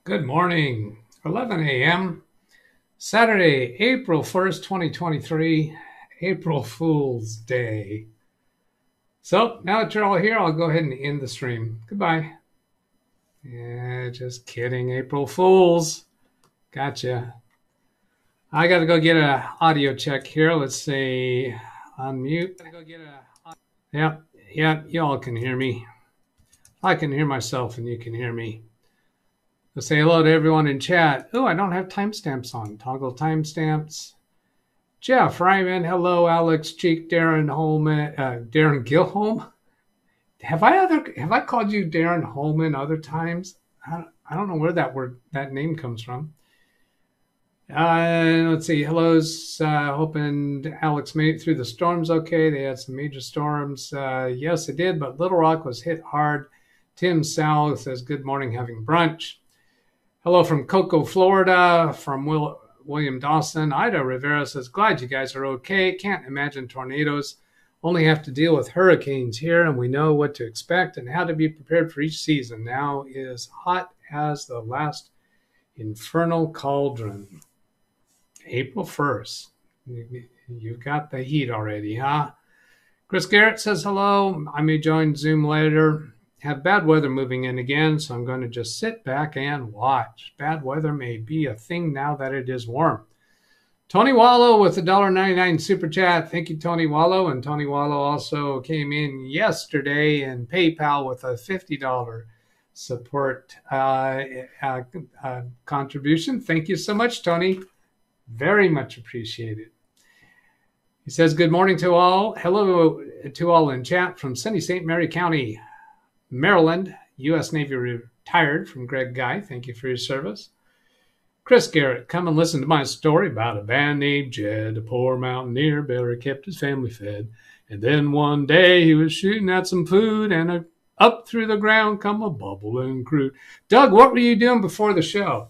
Good morning, 11 a.m., Saturday, April 1st, 2023, April Fool's Day. So now that you're all here, I'll go ahead and end the stream. Goodbye. Yeah, just kidding, April Fools. Gotcha. I got to go get an audio check here. Let's say unmute. Yep, you all can hear me. I can hear myself and you can hear me. Let's say hello to everyone in chat. Oh, I don't have timestamps on. Toggle timestamps. Jeff, Ryman, hello, Alex, Cheek, Darren Holman, Darren Gilholm. Have I called you Darren Holman other times? I don't know where that name comes from. Let's see. Hello's hoping Alex made it through the storms okay. They had some major storms. Yes, it did, but Little Rock was hit hard. Tim Sal says, good morning, having brunch. Hello from Cocoa, Florida, from William Dawson. Ida Rivera says, glad you guys are okay. Can't imagine tornadoes. Only have to deal with hurricanes here, and we know what to expect and how to be prepared for each season. Now is hot as the last infernal cauldron. April 1st. You've got the heat already, huh? Chris Garrett says, hello. I may join Zoom later. Have bad weather moving in again, so I'm going to just sit back and watch. Bad weather may be a thing now that it is warm. Tony Wallow with a $1.99 super chat. Thank you, Tony Wallow. And Tony Wallow also came in yesterday in PayPal with a $50 support contribution. Thank you so much, Tony. Very much appreciated. He says, good morning to all. Hello to all in chat from sunny St. Mary County, Maryland, U.S. Navy retired from Greg Guy. Thank you for your service. Chris Garrett, come and listen to my story about a man named Jed, a poor mountaineer, better kept his family fed. And then one day he was shooting at some food and up through the ground come a bubbling crude. Doug, what were you doing before the show?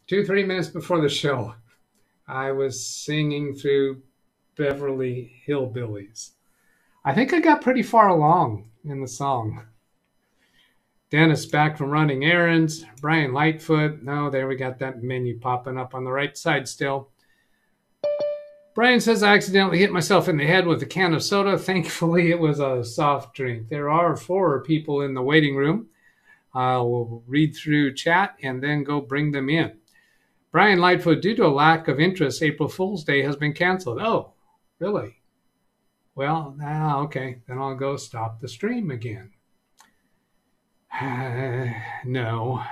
2-3 minutes before the show, I was singing through Beverly Hillbillies. I think I got pretty far along in the song. Dennis back from running errands. Brian Lightfoot. No, there we got that menu popping up on the right side still. Brian says, I accidentally hit myself in the head with a can of soda. Thankfully, it was a soft drink. There are 4 people in the waiting room. We'll read through chat and then go bring them in. Brian Lightfoot, due to a lack of interest, April Fool's Day has been canceled. Oh, really? Well, okay. Then I'll go stop the stream again. No.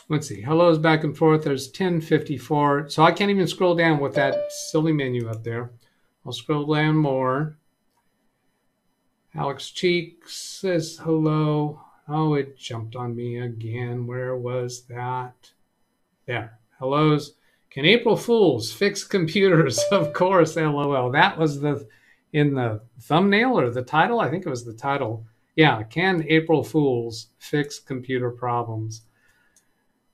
Let's see. Hello's back and forth. There's 1054. So I can't even scroll down with that silly menu up there. I'll scroll down more. Alex Cheeks says hello. Oh, it jumped on me again. Where was that? There. Hellos. Can April Fools fix computers? Of course, LOL. That was in the thumbnail or the title? I think it was the title. Yeah, can April Fools fix computer problems?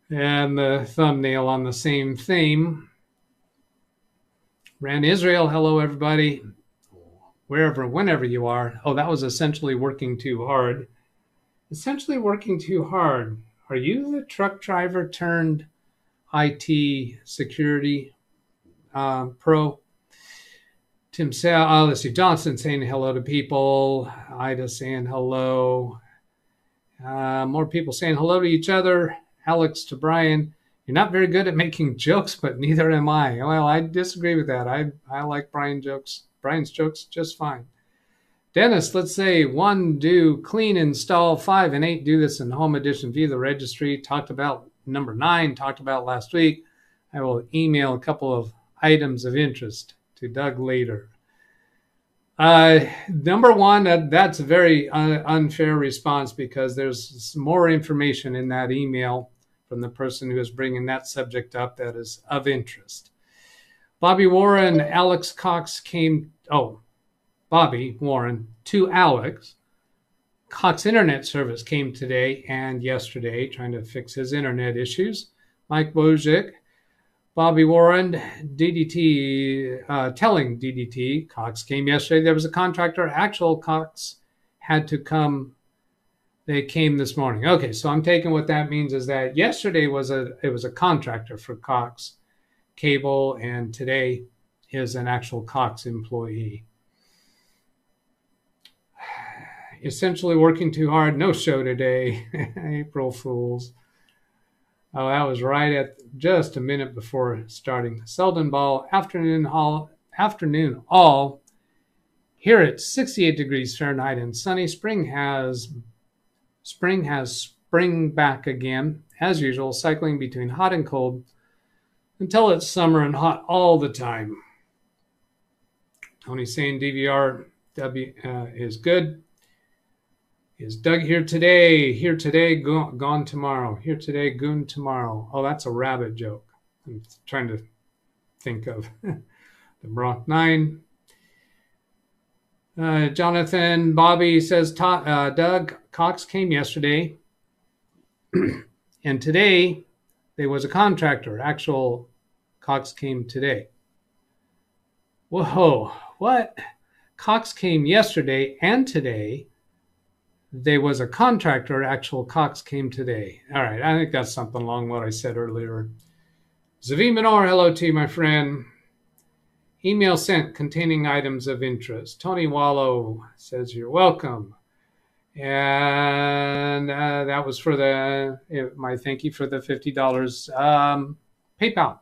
And the thumbnail on the same theme. Ran Israel, hello everybody. Whenever you are. Oh, that was essentially working too hard. Essentially working too hard. Are you the truck driver turned IT security pro? Tim let's see, Johnson saying hello to people. Ida saying hello. More people saying hello to each other. Alex to Brian. You're not very good at making jokes, but neither am I. Well, I disagree with that. I like Brian's jokes just fine. Dennis, let's say 1, do clean, install 5 and 8. Do this in home edition via the registry. Talked about number 9, talked about last week. I will email a couple of items of interest to Doug later. Number 1, that's a very unfair response because there's more information in that email from the person who is bringing that subject up that is of interest. Bobby Warren, Alex Cox Bobby Warren to Alex. Cox Internet Service came today and yesterday trying to fix his internet issues. Mike Bozic, Bobby Warren, DDT, telling DDT, Cox came yesterday. There was a contractor. Actual Cox had to come. They came this morning. Okay, so I'm taking what that means is that yesterday it was a contractor for Cox Cable, and today is an actual Cox employee. Essentially working too hard. No show today. April Fools. Oh, that was right at just a minute before starting. Selden Ball, afternoon all. Here at 68 degrees Fahrenheit and sunny. Spring has spring back again, as usual, cycling between hot and cold until it's summer and hot all the time. Tony's saying DVR is good. Is Doug here today? Here today, gone tomorrow. Here today, goon tomorrow. Oh, that's a rabbit joke. I'm trying to think of the Bronx 9. Jonathan Bobby says, Doug, Cox came yesterday, and today there was a contractor. Actual Cox came today. Whoa, what? Cox came yesterday, and today there was a contractor. Actual Cox came today. All right, I think that's something along what I said earlier. Zavi Minor, hello to you, my friend. Email sent containing items of interest. Tony Wallow says you're welcome. And that was for my thank you for the $50 PayPal.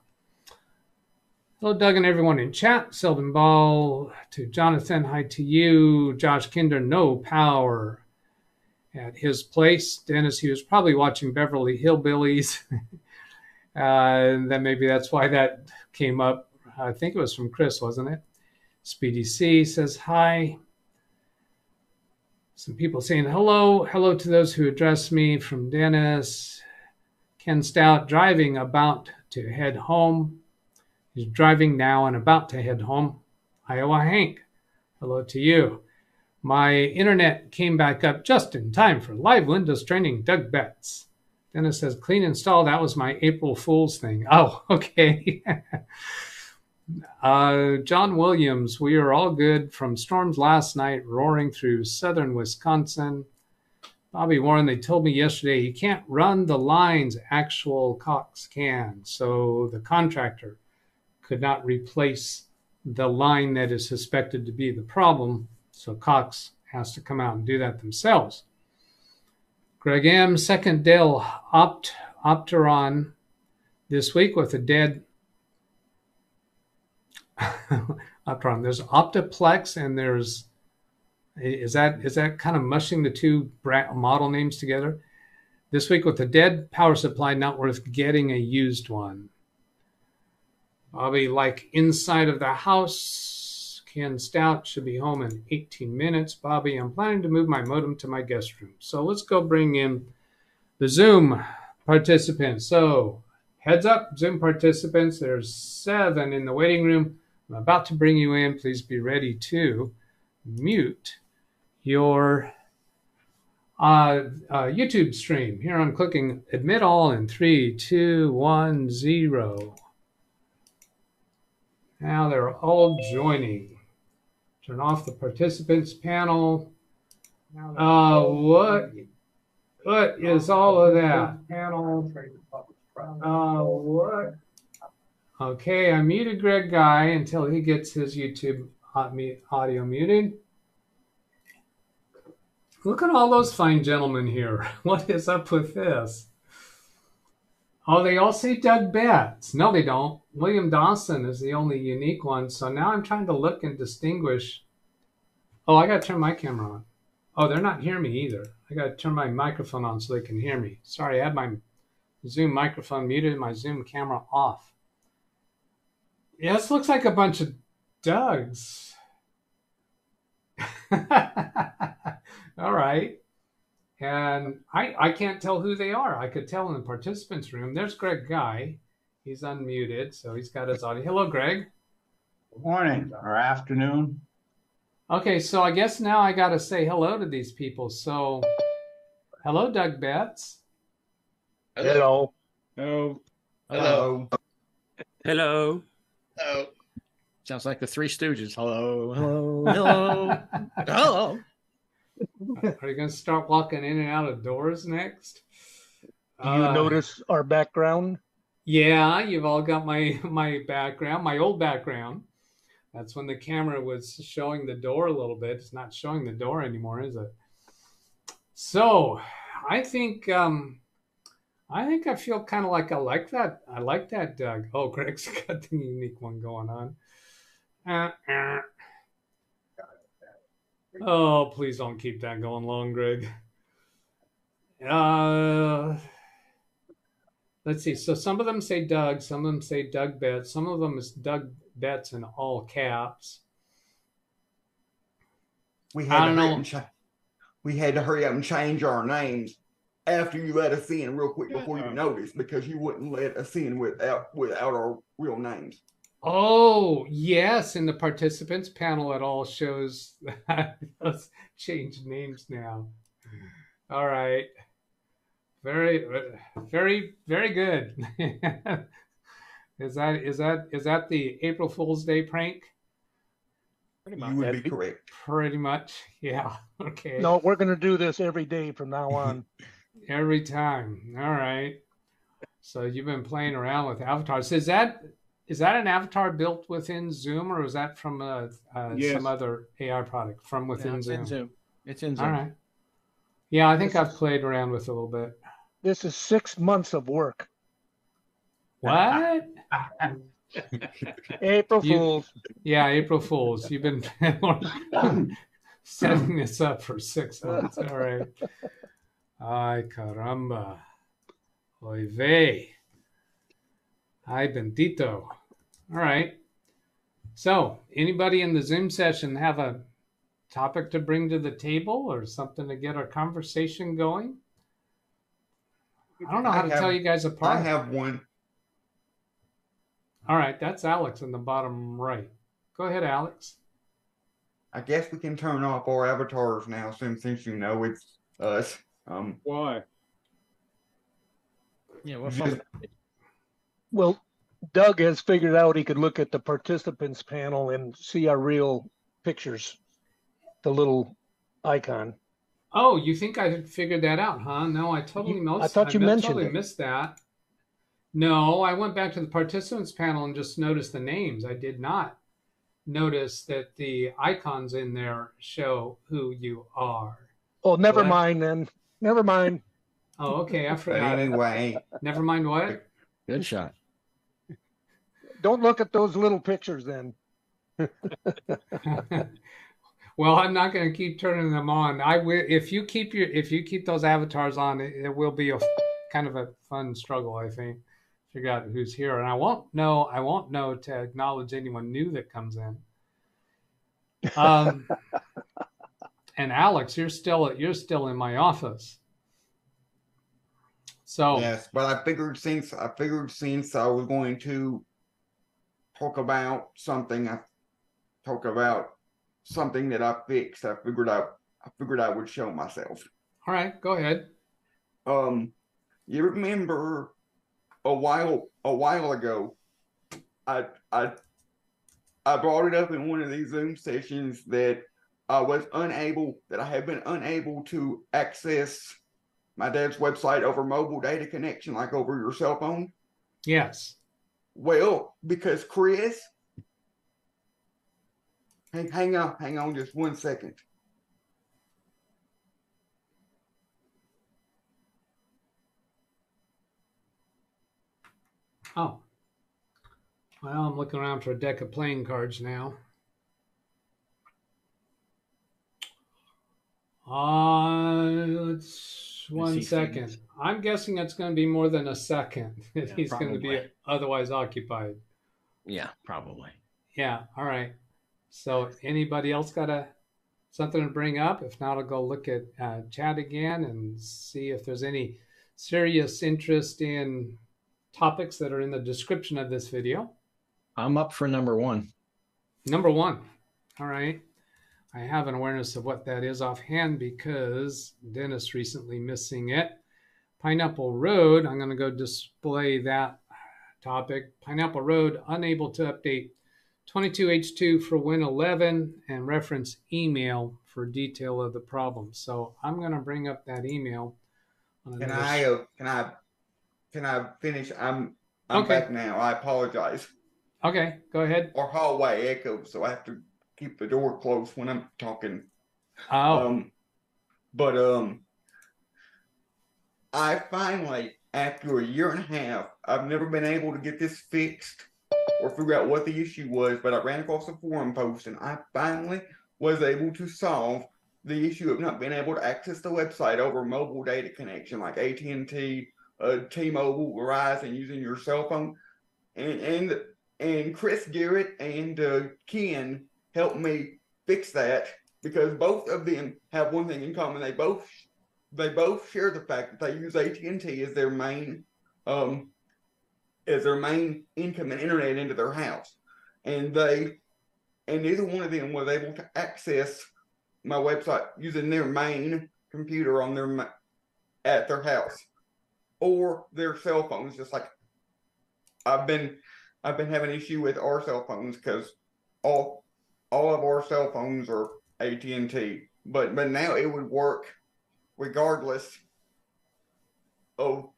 Hello, Doug and everyone in chat. Sylvan Ball to Jonathan. Hi to you. Josh Kinder, no power at his place. Dennis, he was probably watching Beverly Hillbillies. And then maybe that's why that came up. I think it was from Chris, wasn't it? Speedy C says hi. Some people saying hello. Hello to those who address me from Dennis. Ken Stout driving about to head home. He's driving now and about to head home. Iowa Hank, hello to you. My internet came back up just in time for live Windows training, DougBetts. Dennis says, clean install. That was my April Fool's thing. Oh, okay. John Williams, we are all good from storms last night roaring through southern Wisconsin. Bobby Warren, they told me yesterday he can't run the lines actual Cox can. So the contractor could not replace the line that is suspected to be the problem. So Cox has to come out and do that themselves. Greg M., second Dell Opteron this week with a dead Opteron. There's Optiplex and there's, is that kind of mushing the two model names together? This week with a dead power supply, not worth getting a used one. Bobby, like inside of the house. Ken Stout should be home in 18 minutes. Bobby, I'm planning to move my modem to my guest room. So let's go bring in the Zoom participants. So heads up, Zoom participants. There's 7 in the waiting room. I'm about to bring you in. Please be ready to mute your YouTube stream. Here I'm clicking admit all in 3, 2, 1, 0. Now they're all joining. Turn off the participants panel. What is all of that? What? Okay, I muted Greg Guy until he gets his YouTube audio muted. Look at all those fine gentlemen here. What is up with this? Oh, they all say DougBetts. No, they don't. William Dawson is the only unique one. So now I'm trying to look and distinguish. Oh, I got to turn my camera on. Oh, they're not hearing me either. I got to turn my microphone on so they can hear me. Sorry, I had my Zoom microphone muted and my Zoom camera off. Yeah, this looks like a bunch of Dougs. All right. And I can't tell who they are. I could tell in the participants room. There's Greg Guy. He's unmuted, so he's got his audio. Hello, Greg. Good morning or afternoon. Okay, so I guess now I got to say hello to these people. So, hello, DougBetts. Hello. Hello. Hello. Hello. Hello. Sounds like the Three Stooges. Hello. Hello. Hello. Hello. Are you going to start walking in and out of doors next? Do you notice our background? Yeah, you've all got my background, my old background. That's when the camera was showing the door a little bit. It's not showing the door anymore, is it? So, I think I feel kind of like I like that. I like that, Doug. Oh, Greg's got the unique one going on. Oh, please don't keep that going long, Greg. Let's see. So some of them say Doug, some of them say DougBetts, some of them is DougBetts in all caps. We had to hurry up and change our names after you let us in real quick before you noticed, because you wouldn't let us in without our real names. Oh, yes. In the participants panel, it all shows that. Let's change names now. All right. Very, very, very good. Is that the April Fool's Day prank? You would be correct. Pretty much. Yeah. Okay. No, we're going to do this every day from now on. Every time. All right. So you've been playing around with avatars. Is that an avatar built within Zoom, or is that from some other AI product from within Zoom? It's in Zoom. All right. Yeah, I think I've played around with it a little bit. This is 6 months of work. What? April Fools. Yeah, April Fools. You've been setting this up for 6 months. All right. Ay, caramba. Oy vey. Ay, bendito. All right. So, anybody in the Zoom session have a topic to bring to the table or something to get our conversation going? I don't know how to tell you guys apart. I have one. All right, that's Alex in the bottom right. Go ahead, Alex. I guess we can turn off our avatars now, since you know it's us. Why? Yeah, Well, Doug has figured out he could look at the participants panel and see our real pictures, the little icon. Oh, you think I had figured that out, huh? No, I totally mentioned missed that. No, I went back to the participants panel and just noticed the names. I did not notice that the icons in there show who you are. Oh, never mind then. Never mind. Oh, okay. I forgot. Anyway. Never mind what? Good shot. Don't look at those little pictures then. Well, I'm not going to keep turning them on. I will if you keep those avatars on. It will be a kind of a fun struggle, I think. Figure out who's here, and I won't know to acknowledge anyone new that comes in. And Alex, you're still in my office. So yes, but I figured since I was going to talk about something that I fixed, I figured I would show myself. All right, go ahead. You remember a while ago, I brought it up in one of these Zoom sessions that I have been unable to access my dad's website over mobile data connection, like over your cell phone. Yes. Well, because Chris, hang on just 1 second. Oh. Well, I'm looking around for a deck of playing cards now. Let's 1 second. Things. I'm guessing it's going to be more than a second. Yeah, he's going to be otherwise occupied. Yeah, probably. Yeah. All right. So anybody else got something to bring up? If not, I'll go look at chat again and see if there's any serious interest in topics that are in the description of this video. I'm up for number 1. Number 1. All right. I have an awareness of what that is offhand because Dennis recently missing it. Pineapple Road, I'm going to go display that topic. Pineapple Road, unable to update 22H2 for Win 11 and reference email for detail of the problem. So I'm going to bring up that email. Can I finish? I'm Okay. back now. I apologize. Okay, go ahead. Our hallway echoes, so I have to keep the door closed when I'm talking. Oh. I finally, after a year and a half, I've never been able to get this fixed or figure out what the issue was, but I ran across a forum post and I finally was able to solve the issue of not being able to access the website over mobile data connection like AT&T, T-Mobile, Verizon, using your cell phone. And Chris Garrett and Ken helped me fix that because both of them have one thing in common. They both share the fact that they use AT&T as their main income and internet into their house, and neither one of them was able to access my website using their main computer on at their house or their cell phones. Just like I've been having an issue with our cell phones because all of our cell phones are AT&T, but now it would work regardless of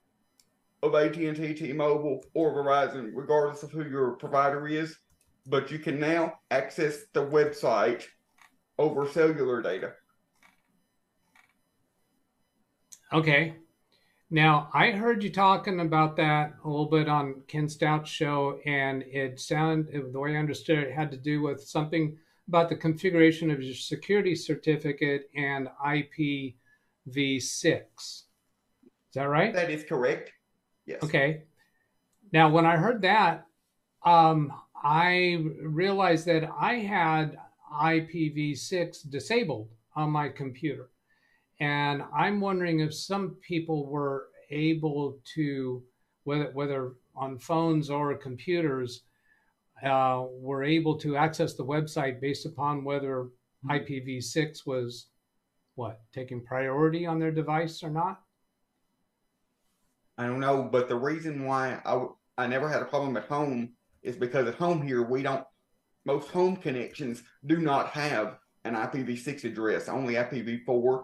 AT&T, T-Mobile, or Verizon, regardless of who your provider is. But you can now access the website over cellular data. Okay. Now, I heard you talking about that a little bit on Ken Stout's show, and the way I understood it, had to do with something about the configuration of your security certificate and IPv6. Is that right? That is correct. Yes. Okay. Now, when I heard that, I realized that I had IPv6 disabled on my computer. And I'm wondering if some people were able to, whether on phones or computers, were able to access the website based upon whether IPv6 was taking priority on their device or not? I don't know, but the reason why I never had a problem at home is because at home here, most home connections do not have an IPv6 address, only IPv4.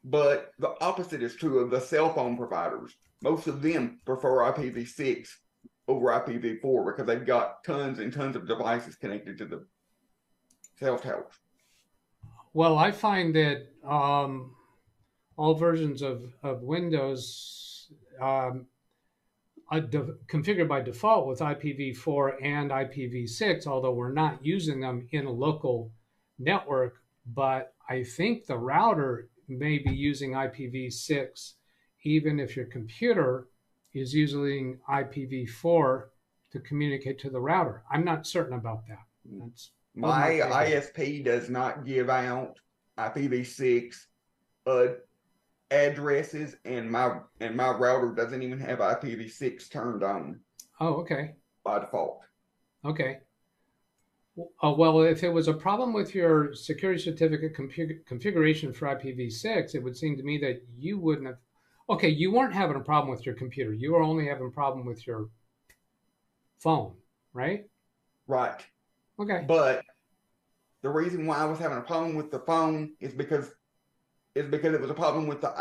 But the opposite is true of the cell phone providers. Most of them prefer IPv6 over IPv4 because they've got tons and tons of devices connected to the cell towers. Well, I find that all versions of Windows configured by default with IPv4 and IPv6, although we're not using them in a local network, but I think the router may be using IPv6 even if your computer is using IPv4 to communicate to the router. I'm not certain about that. My ISP does not give out IPv6 addresses, and my router doesn't even have IPv6 turned on. Oh, okay. By default. Okay. Well, if it was a problem with your security certificate configuration for IPv6, it would seem to me that you wouldn't have. Okay, you weren't having a problem with your computer. You were only having a problem with your phone, right? Right. Okay. But the reason why I was having a problem with the phone is because it was a problem with the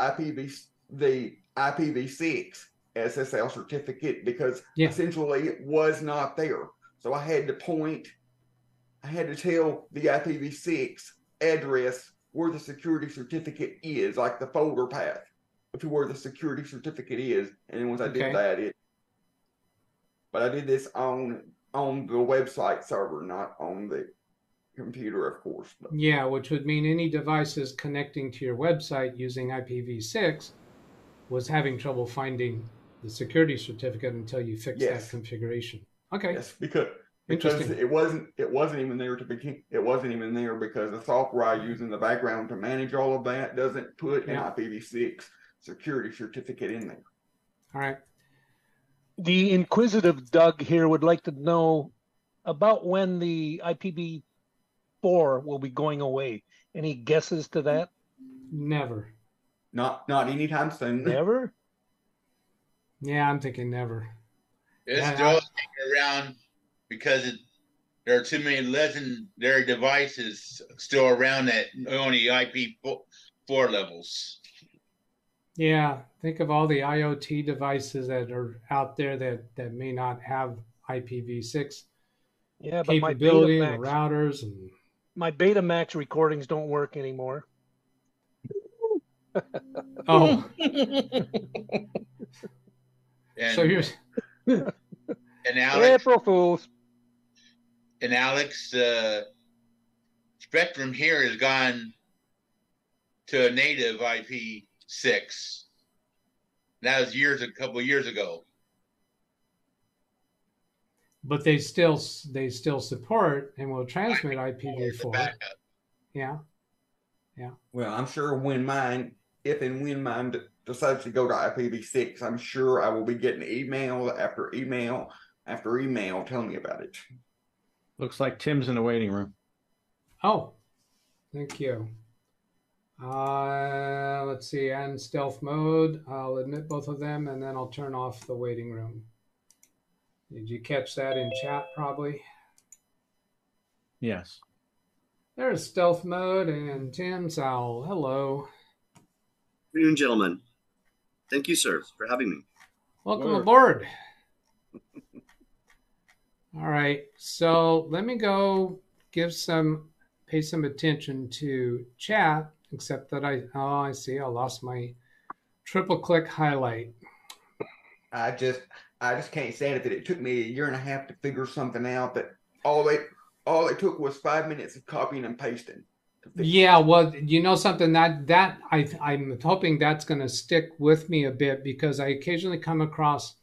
IPv6 SSL certificate because essentially it was not there. So I had to tell the IPv6 address where the security certificate is, like the folder path to where the security certificate is. And then once I did that, but I did this on the website server, not on the computer, of course. But. Yeah, which would mean any devices connecting to your website using IPv6 was having trouble finding the security certificate until you fixed that configuration. Okay. Yes, because it wasn't even there to begin. It wasn't even there because the software I use in the background to manage all of that doesn't put an IPv6 security certificate in there. All right. The inquisitive Doug here would like to know about when the IPv4 will be going away. Any guesses to that? Never. Not anytime soon. Never? Yeah, I'm thinking never. It's still hanging around because there are too many legendary devices still around that only IP4 levels. Yeah, think of all the IoT devices that are out there that may not have IPv6 Yeah, but capability, and routers, and my Betamax recordings don't work anymore. Oh, And, so you're and Alex, April Fools. And Alex, Spectrum here has gone to a native IP6. That was a couple of years ago. but they still support and will transmit IPv4. Yeah. Well, I'm sure if and when mine decides to go to IPv6, I'm sure I will be getting email after email after email telling me about it. Looks like Tim's in the waiting room. Oh, thank you. Let's see, and stealth mode. I'll admit both of them, and then I'll turn off the waiting room. Did you catch that in chat, probably? Yes. There's stealth mode and Tim Sowell. Hello. Good afternoon, gentlemen. Thank you, sir, for having me. Welcome aboard. All right, so let me go pay some attention to chat, except that I see I lost my triple click highlight. I just can't stand it that it took me a year and a half to figure something out that all it took was 5 minutes of copying and pasting. Yeah, well, you know something that I'm hoping that's going to stick with me a bit, because I occasionally come across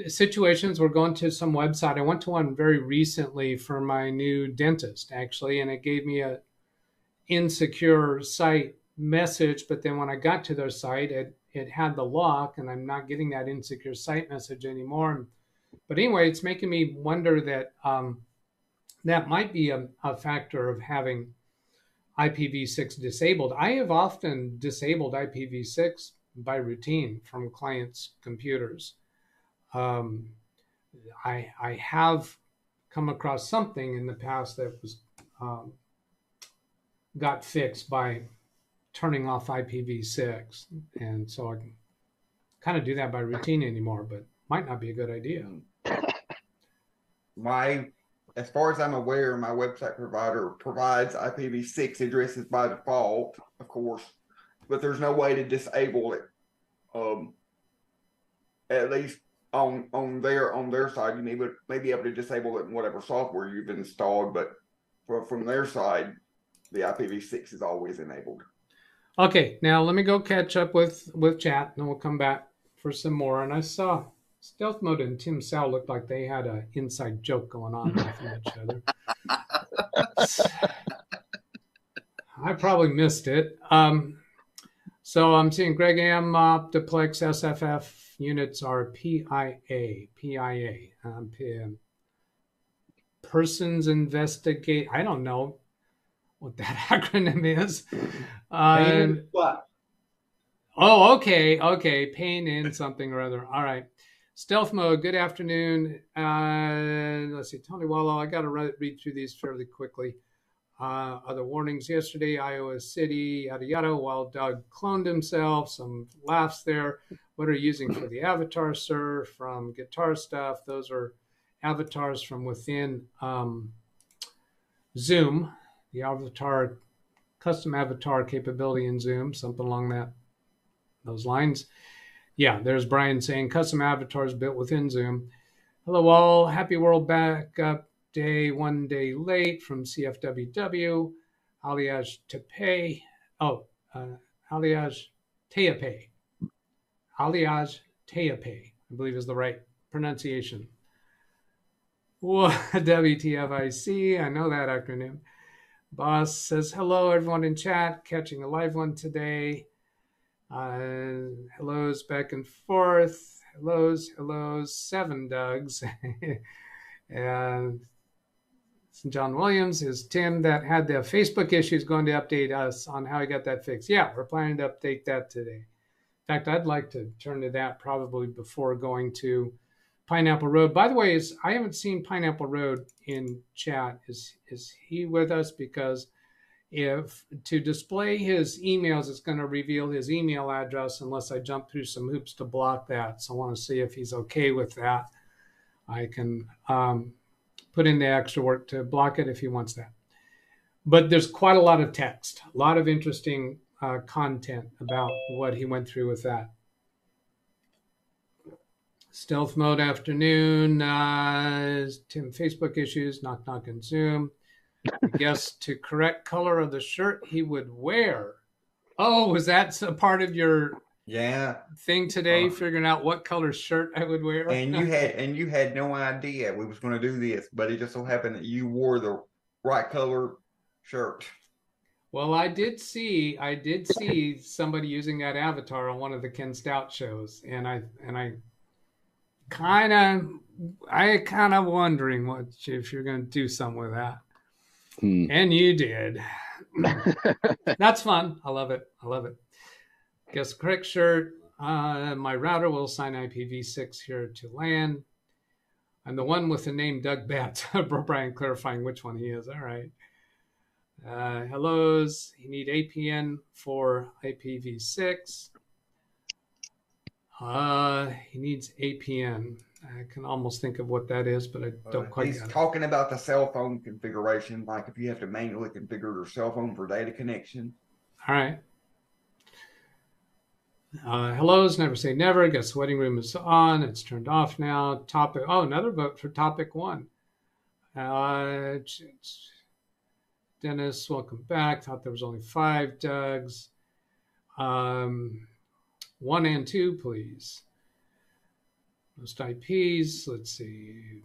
situations. We're going to some website. I went to one very recently for my new dentist, actually, and it gave me a insecure site message. But then when I got to their site, it had the lock, and I'm not getting that insecure site message anymore. But anyway, it's making me wonder that that might be a factor of having IPv6 disabled. I have often disabled IPv6 by routine from clients' computers. I have come across something in the past that was got fixed by turning off IPv6, and so I can kind of do that by routine anymore, but might not be a good idea. As far as I'm aware, my website provider provides IPv6 addresses by default, of course, but there's no way to disable it. At least on their side, you may be able to disable it in whatever software you've installed, but from their side, the IPv6 is always enabled. Okay, now let me go catch up with chat, and then we'll come back for some more. And I saw Stealth Mode and Tim Sal looked like they had an inside joke going on with each other. I probably missed it. So I'm seeing Greg M, Optiplex, SFF units are PIA. Persons investigate. I don't know what that acronym is. What? Oh, okay. Pain in something or other. All right. Stealth mode. Good afternoon. Let's see. Tony Wallow. I got to read through these fairly quickly. Other warnings yesterday. Iowa City. Yada yada. While Doug cloned himself. Some laughs there. What are you using for the avatar, sir? From Guitar Stuff. Those are avatars from within Zoom. The avatar, custom avatar capability in Zoom. Something along those lines. Yeah, there's Brian saying custom avatars built within Zoom. Hello all, happy World Backup Day, 1 day late from CFWW. Aliaj Tepe. Aliaj Teape. Aliaj Teape, I believe is the right pronunciation. WTFIC, I know that acronym. Boss says, hello, everyone in chat, catching a live one today. Hellos back and forth. Hellos, 7 Dougs. And John Williams is Tim that had the Facebook issues going to update us on how he got that fixed. Yeah, we're planning to update that today. In fact, I'd like to turn to that probably before going to Pineapple Road. By the way, I haven't seen Pineapple Road in chat. Is he with us? Because if to display his emails, it's going to reveal his email address unless I jump through some hoops to block that. So I want to see if he's okay with that. I can put in the extra work to block it if he wants that. But there's quite a lot of text, a lot of interesting content about what he went through with that. Stealth mode afternoon. Tim, Facebook issues, knock, knock, and Zoom. I guess to correct color of the shirt he would wear. Oh, was that a part of your thing today, figuring out what color shirt I would wear? And you had no idea we was going to do this, but it just so happened that you wore the right color shirt. Well, I did see somebody using that avatar on one of the KStout shows, and I kind of wondering if you're going to do something with that. And you did. That's fun. I love it. Guess correct shirt. My router will assign IPv6 here to LAN. I'm the one with the name DougBetts. Brian clarifying which one he is. All right. Hellos. You need APN for IPv6. He needs APN. I can almost think of what that is, but I don't quite get it. He's talking about the cell phone configuration, like if you have to manually configure your cell phone for data connection. All right. Hellos, never say never. I guess the wedding room is on. It's turned off now. Topic. Oh, another vote for topic 1. Dennis, welcome back. Thought there was only 5 Dougs. 1 and 2, please. Most IPs. Let's see.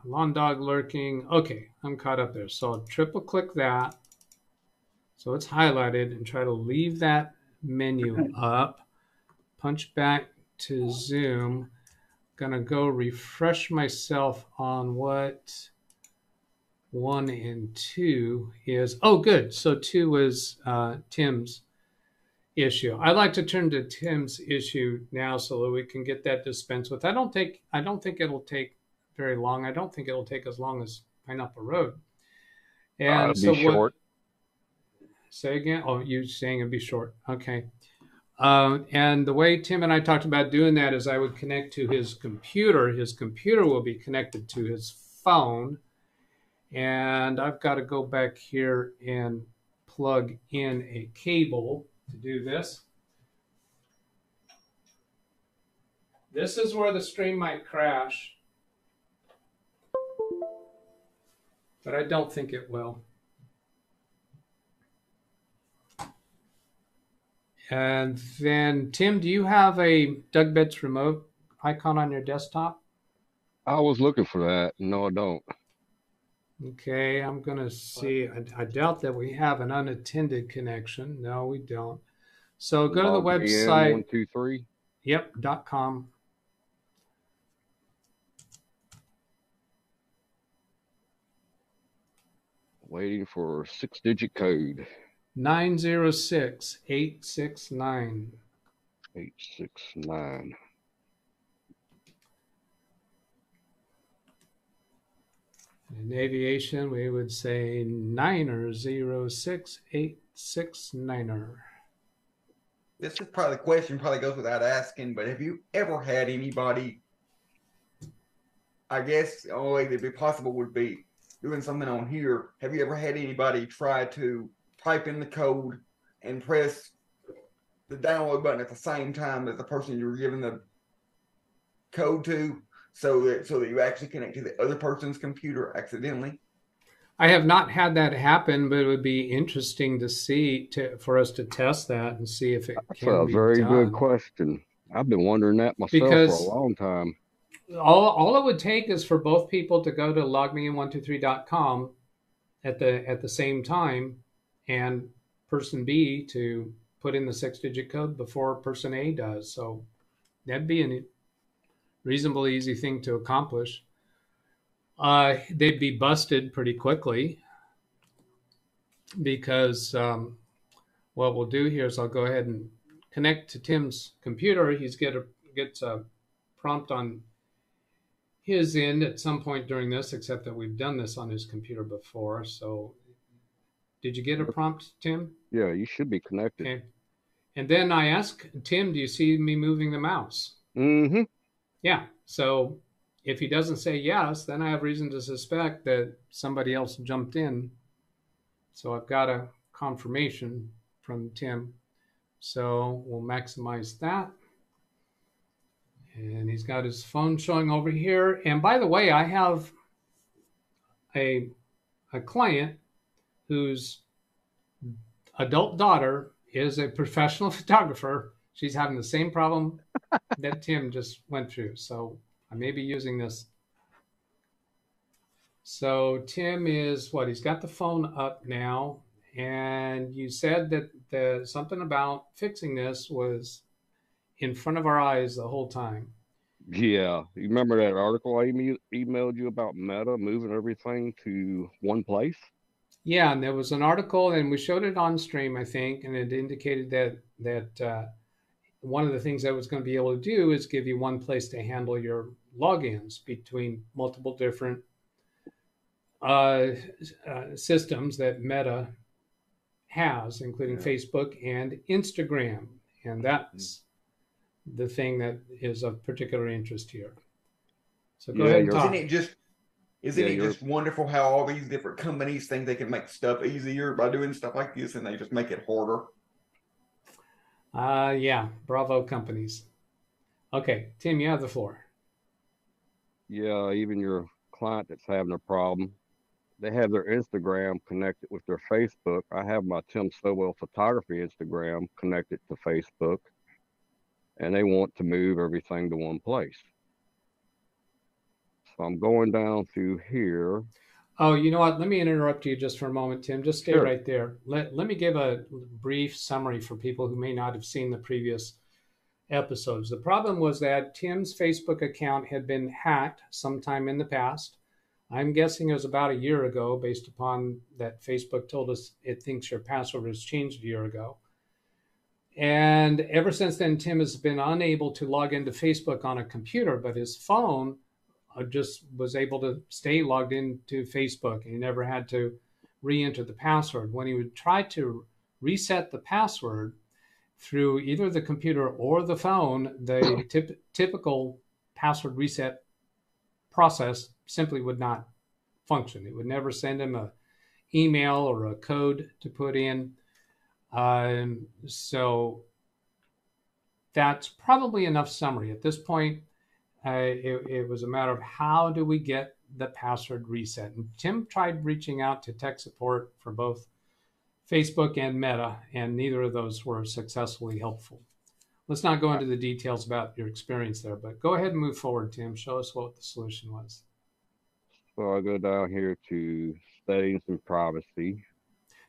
Lawn dog lurking. Okay, I'm caught up there. So I'll triple click that. So it's highlighted and try to leave that menu up. Punch back to Zoom. Gonna go refresh myself on what 1 and 2 is. Oh, good. So 2 was Tim's issue. I'd like to turn to Tim's issue now so that we can get that dispensed with. I don't think it'll take very long. I don't think it'll take as long as Pineapple Road. And it'll be short. Say again? Oh, you're saying it'd be short. Okay. And the way Tim and I talked about doing that is I would connect to his computer. His computer will be connected to his phone. And I've got to go back here and plug in a cable to do this. This is where the stream might crash, but I don't think it will. And then, Tim, do you have a DougBetts remote icon on your desktop? I was looking for that. No, I don't. Okay, I'm going to see. I doubt that we have an unattended connection. No, we don't. So go to the website. 123. Yep, .com. Waiting for a 6-digit code. 906869. 869. In aviation, we would say 9006869. This is probably the question, probably goes without asking, but have you ever had anybody, I guess the only way that'd be possible would be doing something on here. Have you ever had anybody try to type in the code and press the download button at the same time as the person you're giving the code to, so that you actually connect to the other person's computer accidentally? I have not had that happen, but it would be interesting to see, for us to test that and see if it can be done. That's a very good question. I've been wondering that myself for a long time. All it would take is for both people to go to logmein123.com at the same time, and person B to put in the 6-digit code before person A does. So that'd be a reasonably easy thing to accomplish. They'd be busted pretty quickly because what we'll do here is I'll go ahead and connect to Tim's computer. He gets a prompt on his end at some point during this, except that we've done this on his computer before. So did you get a prompt, Tim? Yeah, you should be connected. Okay. And then I asked Tim, do you see me moving the mouse? Mm-hmm. Yeah. So if he doesn't say yes, then I have reason to suspect that somebody else jumped in. So I've got a confirmation from Tim. So we'll maximize that. And he's got his phone showing over here. And by the way, I have a client whose adult daughter is a professional photographer. She's having the same problem that Tim just went through. So I may be using this. So Tim is what? He's got the phone up now. And you said that something about fixing this was in front of our eyes the whole time. Yeah. You remember that article I emailed you about Meta moving everything to one place? Yeah, and there was an article, and we showed it on stream, I think, and it indicated that one of the things that was going to be able to do is give you one place to handle your logins between multiple different systems that Meta has, including Facebook and Instagram. And that's the thing that is of particular interest here. So go ahead and talk. Isn't it just wonderful how all these different companies think they can make stuff easier by doing stuff like this, and they just make it harder? Yeah, bravo companies. Okay, Tim, you have the floor. Yeah, even your client that's having a problem, they have their Instagram connected with their Facebook. I have my Tim Sowell Photography Instagram connected to Facebook, and they want to move everything to one place. So I'm going down through here. Oh, you know what? Let me interrupt you just for a moment, Tim. Just stay right there. Let me give a brief summary for people who may not have seen the previous episodes. The problem was that Tim's Facebook account had been hacked sometime in the past. I'm guessing it was about a year ago, based upon that Facebook told us it thinks your password was changed a year ago. And ever since then, Tim has been unable to log into Facebook on a computer, but his phone just was able to stay logged into Facebook, and he never had to re-enter the password. When he would try to reset the password through either the computer or the phone, the typical password reset process simply would not function. It would never send him an email or a code to put in. So that's probably enough summary. At this point, it was a matter of how do we get the password reset. And Tim tried reaching out to tech support for both Facebook and Meta, and neither of those were successfully helpful. Let's not go into the details about your experience there, but go ahead and move forward, Tim. Show us what the solution was. So I go down here to settings and privacy.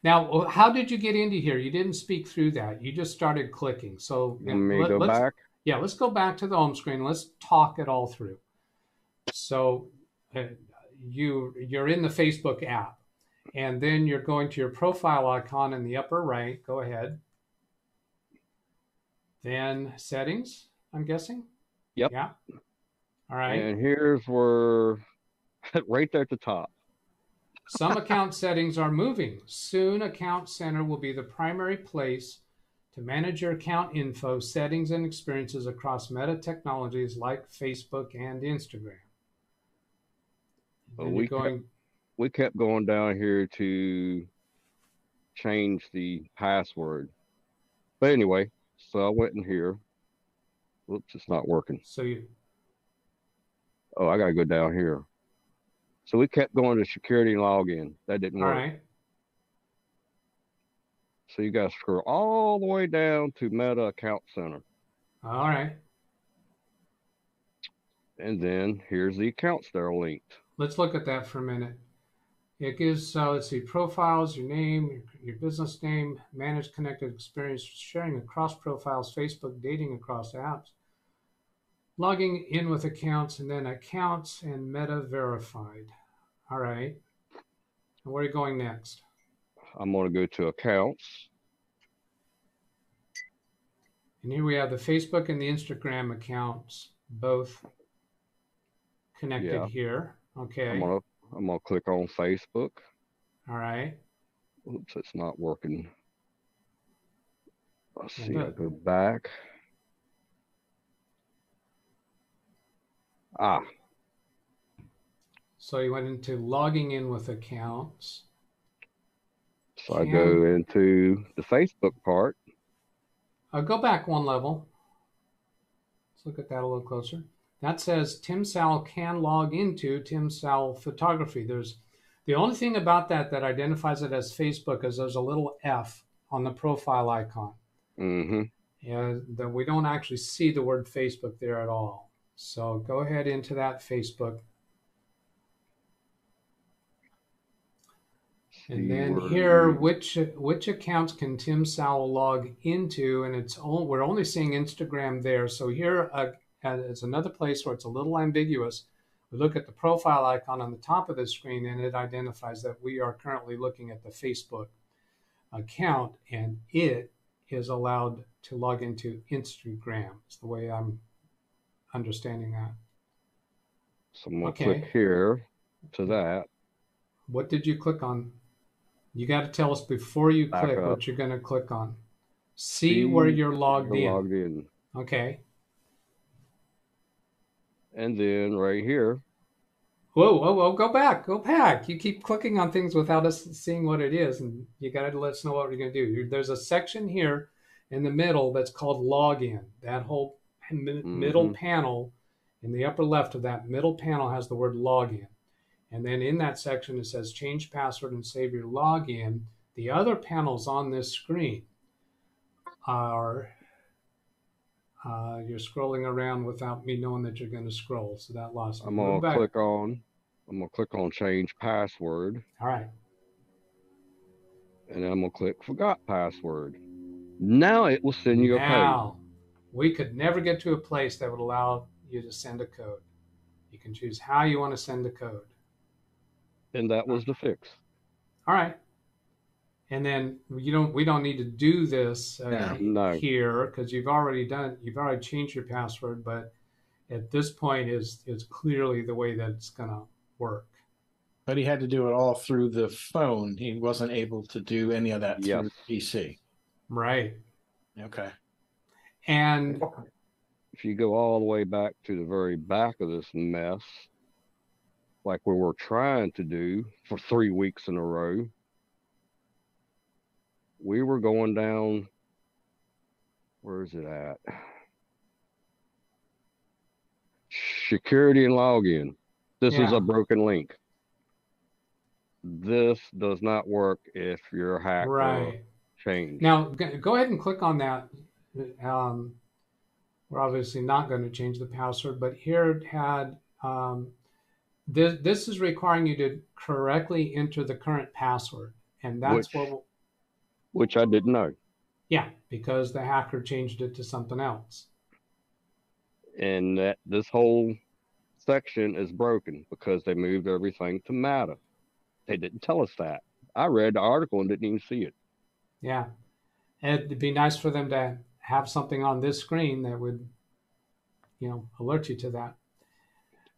Now, how did you get into here? You didn't speak through that. You just started clicking. So let me go back. Yeah, let's go back to the home screen. Let's talk it all through. So you're in the Facebook app, and then you're going to your profile icon in the upper right. Go ahead. Then settings, I'm guessing? Yep. Yeah. All right. And here's where, right there at the top. Some account settings are moving. Soon, Account Center will be the primary place to manage your account info, settings, and experiences across Meta technologies like Facebook and Instagram. We kept going down here to change the password. But anyway, so I went in here. Whoops, it's not working. Oh, I got to go down here. So we kept going to security login. That didn't work. All right. So you got to scroll all the way down to Meta Account Center. All right. And then here's the accounts that are linked. Let's look at that for a minute. It gives, let's see, profiles, your name, your business name, manage connected experience, sharing across profiles, Facebook, dating across apps, logging in with accounts, and then accounts and Meta verified. All right. And where are you going next? I'm going to go to accounts. And here we have the Facebook and the Instagram accounts both connected here. Okay. I'm gonna click on Facebook. All right. Oops, it's not working. Let's see. Good. I'll go back. Ah. So you went into logging in with accounts. So I go into the Facebook part. I'll go back one level. Let's look at that a little closer. That says Tim Sal can log into Tim Sal Photography. There's the only thing about that identifies it as Facebook is there's a little F on the profile icon. Mm-hmm. And that we don't actually see the word Facebook there at all. So go ahead into that Facebook. And then here, which accounts can Tim Sal log into? And we're only seeing Instagram there. So here is another place where it's a little ambiguous. We look at the profile icon on the top of the screen, and it identifies that we are currently looking at the Facebook account, and it is allowed to log into Instagram. It's the way I'm understanding that. So I'm going to click here to that. What did you click on? You got to tell us before you click what you're going to click on. See where you're logged in. Okay. And then right here. Whoa, go back. You keep clicking on things without us seeing what it is, and you got to let us know what we're going to do. There's a section here in the middle that's called login. That whole middle panel in the upper left of that middle panel has the word login. And then in that section, it says change password and save your login. The other panels on this screen are, you're scrolling around without me knowing that you're going to scroll. So that lost me. I'm going to click on change password. All right. And then I'm going to click forgot password. Now it will send you a code. Now, we could never get to a place that would allow you to send a code. You can choose how you want to send the code. And that was the fix. All right. And then we don't need to do this here because you've already changed your password, but at this point it's clearly the way that it's going to work. But he had to do it all through the phone. He wasn't able to do any of that through the PC. Right. Okay. And if you go all the way back to the very back of this mess, like we were trying to do for 3 weeks in a row, we were going down, where is it at? Security and login. This is a broken link. This does not work if you're hacked or changed. Now, go ahead and click on that. We're obviously not going to change the password, but here it had, this is requiring you to correctly enter the current password. And that's which I didn't know. Yeah, because the hacker changed it to something else. And that this whole section is broken because they moved everything to Meta. They didn't tell us that. I read the article and didn't even see it. Yeah. It'd be nice for them to have something on this screen that would, alert you to that.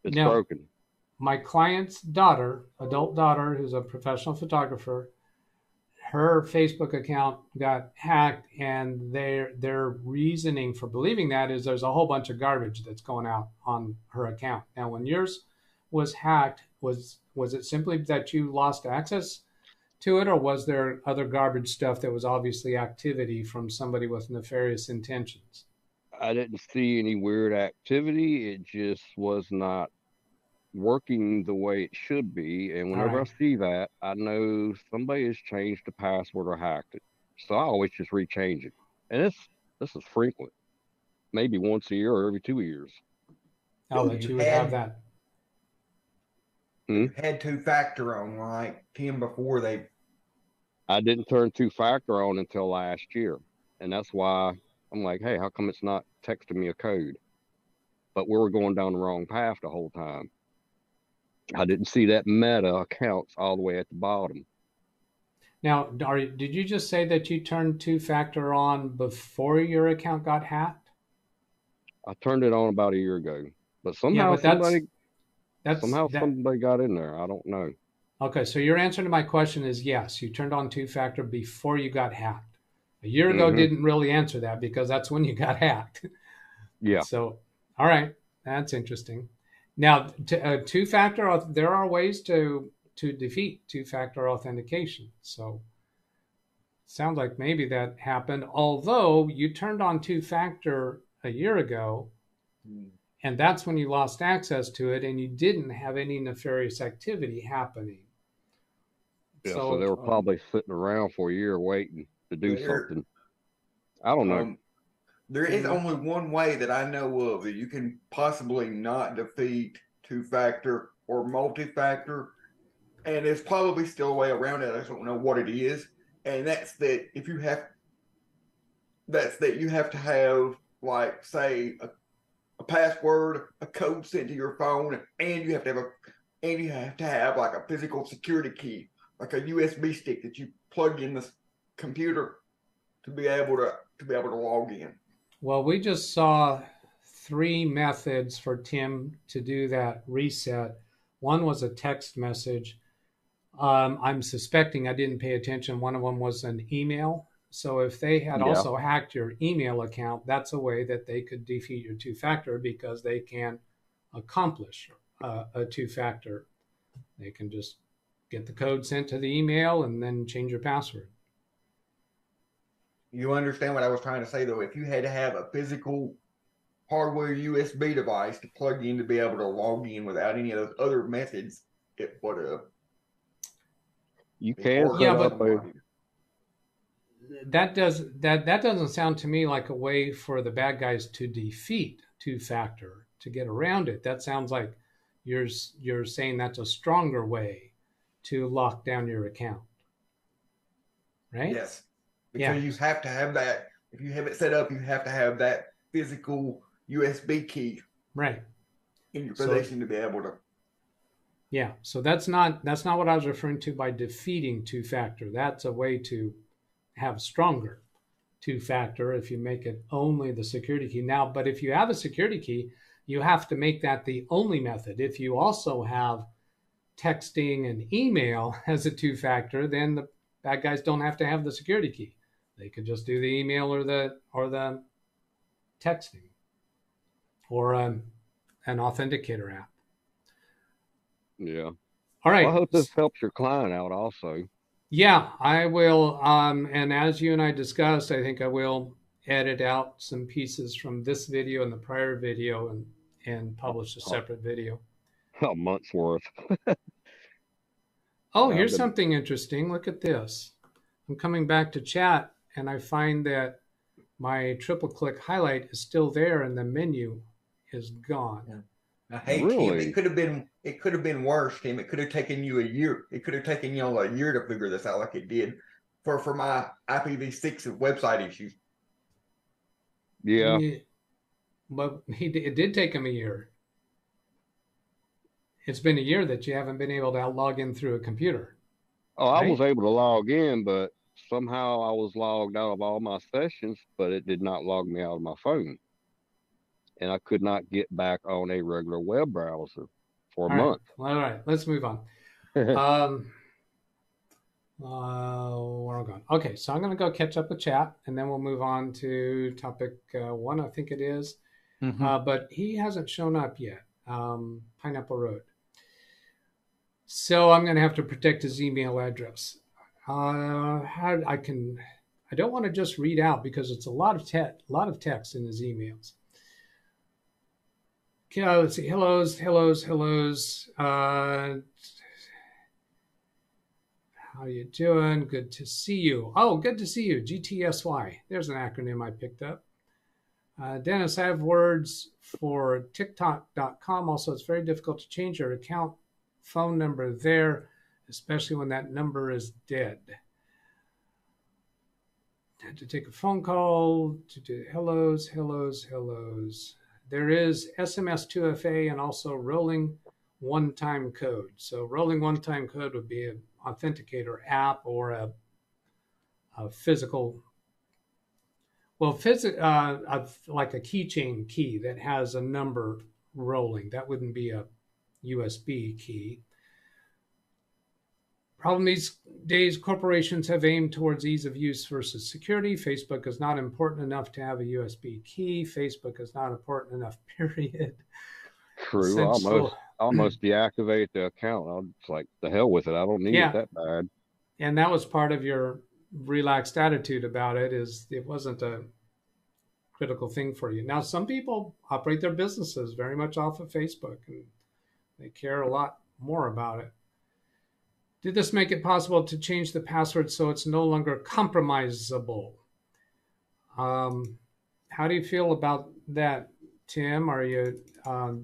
It's broken. My client's daughter, adult daughter, who's a professional photographer, her Facebook account got hacked, and their reasoning for believing that is there's a whole bunch of garbage that's going out on her account. Now, when yours was hacked, was it simply that you lost access to it, or was there other garbage stuff that was obviously activity from somebody with nefarious intentions? I didn't see any weird activity. It just was not working the way it should be, and whenever I see that, I know somebody has changed the password or hacked it. So I always just rechange it, and this is frequent, maybe once a year or every 2 years. Oh, that you would have that. You had two-factor on, right, Tim? Before I didn't turn two-factor on until last year, and that's why I'm like, hey, how come it's not texting me a code? But we were going down the wrong path the whole time. I didn't see that Meta accounts all the way at the bottom. Now, did you just say that you turned two-factor on before your account got hacked? I turned it on about a year ago, but somehow somebody Somehow somebody got in there. I don't know. Okay, so your answer to my question is yes. You turned on two-factor before you got hacked. A year ago didn't really answer that because that's when you got hacked. Yeah. So, all right, that's interesting. Now, two-factor, there are ways to defeat two-factor authentication. So, sounds like maybe that happened. Although you turned on two-factor a year ago, and that's when you lost access to it, and you didn't have any nefarious activity happening. Yeah, so they were probably sitting around for a year waiting to do something. I don't know. There is only one way that I know of that you can possibly not defeat two-factor or multi-factor, and there's probably still a way around it. I just don't know what it is, and that's that you have to have, like, say, a password, a code sent to your phone, and you have to have like a physical security key, like a USB stick that you plug in the computer to be able to log in. Well, we just saw 3 methods for Tim to do that reset. One was a text message. I'm suspecting, I didn't pay attention, one of them was an email. So if they had also hacked your email account, that's a way that they could defeat your two-factor, because they can accomplish a two-factor. They can just get the code sent to the email and then change your password. You understand what I was trying to say, though? If you had to have a physical hardware USB device to plug in to be able to log in without any of those other methods, it would have. You can. Yeah, but that doesn't sound to me like a way for the bad guys to defeat two-factor, to get around it. That sounds like you're saying that's a stronger way to lock down your account, right? Yes, because you have to have that. If you have it set up, you have to have that physical USB key, right, in your possession to be able to. Yeah, so that's not what I was referring to by defeating two-factor. That's a way to have stronger two-factor if you make it only the security key. Now, but if you have a security key, you have to make that the only method. If you also have texting and email as a two-factor, then the bad guys don't have to have the security key. They could just do the email or the texting or an authenticator app. Yeah. All right. Well, I hope this helps your client out also. Yeah, I will. And as you and I discussed, I think I will edit out some pieces from this video and the prior video and publish a separate video. A month's worth. Oh, here's something interesting. Look at this. I'm coming back to chat and I find that my triple click highlight is still there and the menu is gone. Yeah. Hey, really? Tim, it could have been worse, Tim. It could have taken you a year. It could have taken you a year to figure this out, like it did for my IPv6 website issues. Yeah. But it did take him a year. It's been a year that you haven't been able to log in through a computer. Oh, right? I was able to log in, but somehow I was logged out of all my sessions, but it did not log me out of my phone. And I could not get back on a regular web browser for a month. All right, let's move on. Where are we going? Okay, so I'm going to go catch up with chat, and then we'll move on to topic 1, I think it is. But he hasn't shown up yet, Pineapple Road. So I'm going to have to protect his email address. I don't want to just read out because it's a lot of text in his emails. Okay, let's see. Hellos. How you doing? Good to see you. Oh, good to see you. GTSY. There's an acronym I picked up. Dennis, I have words for TikTok.com. Also, it's very difficult to change your account phone number there, especially when that number is dead. Had to take a phone call to do hellos. There is SMS 2FA and also rolling one-time code. So rolling one-time code would be an authenticator app or a physical, like a keychain key that has a number rolling. That wouldn't be a USB key. Problem these days, corporations have aimed towards ease of use versus security. Facebook is not important enough to have a USB key. Facebook is not important enough, period. True. Almost deactivate the account. I'm just like, the hell with it. I don't need it that bad. And that was part of your relaxed attitude about it, is it wasn't a critical thing for you. Now, some people operate their businesses very much off of Facebook, and they care a lot more about it. Did this make it possible to change the password so it's no longer compromisable? How do you feel about that, Tim? Are you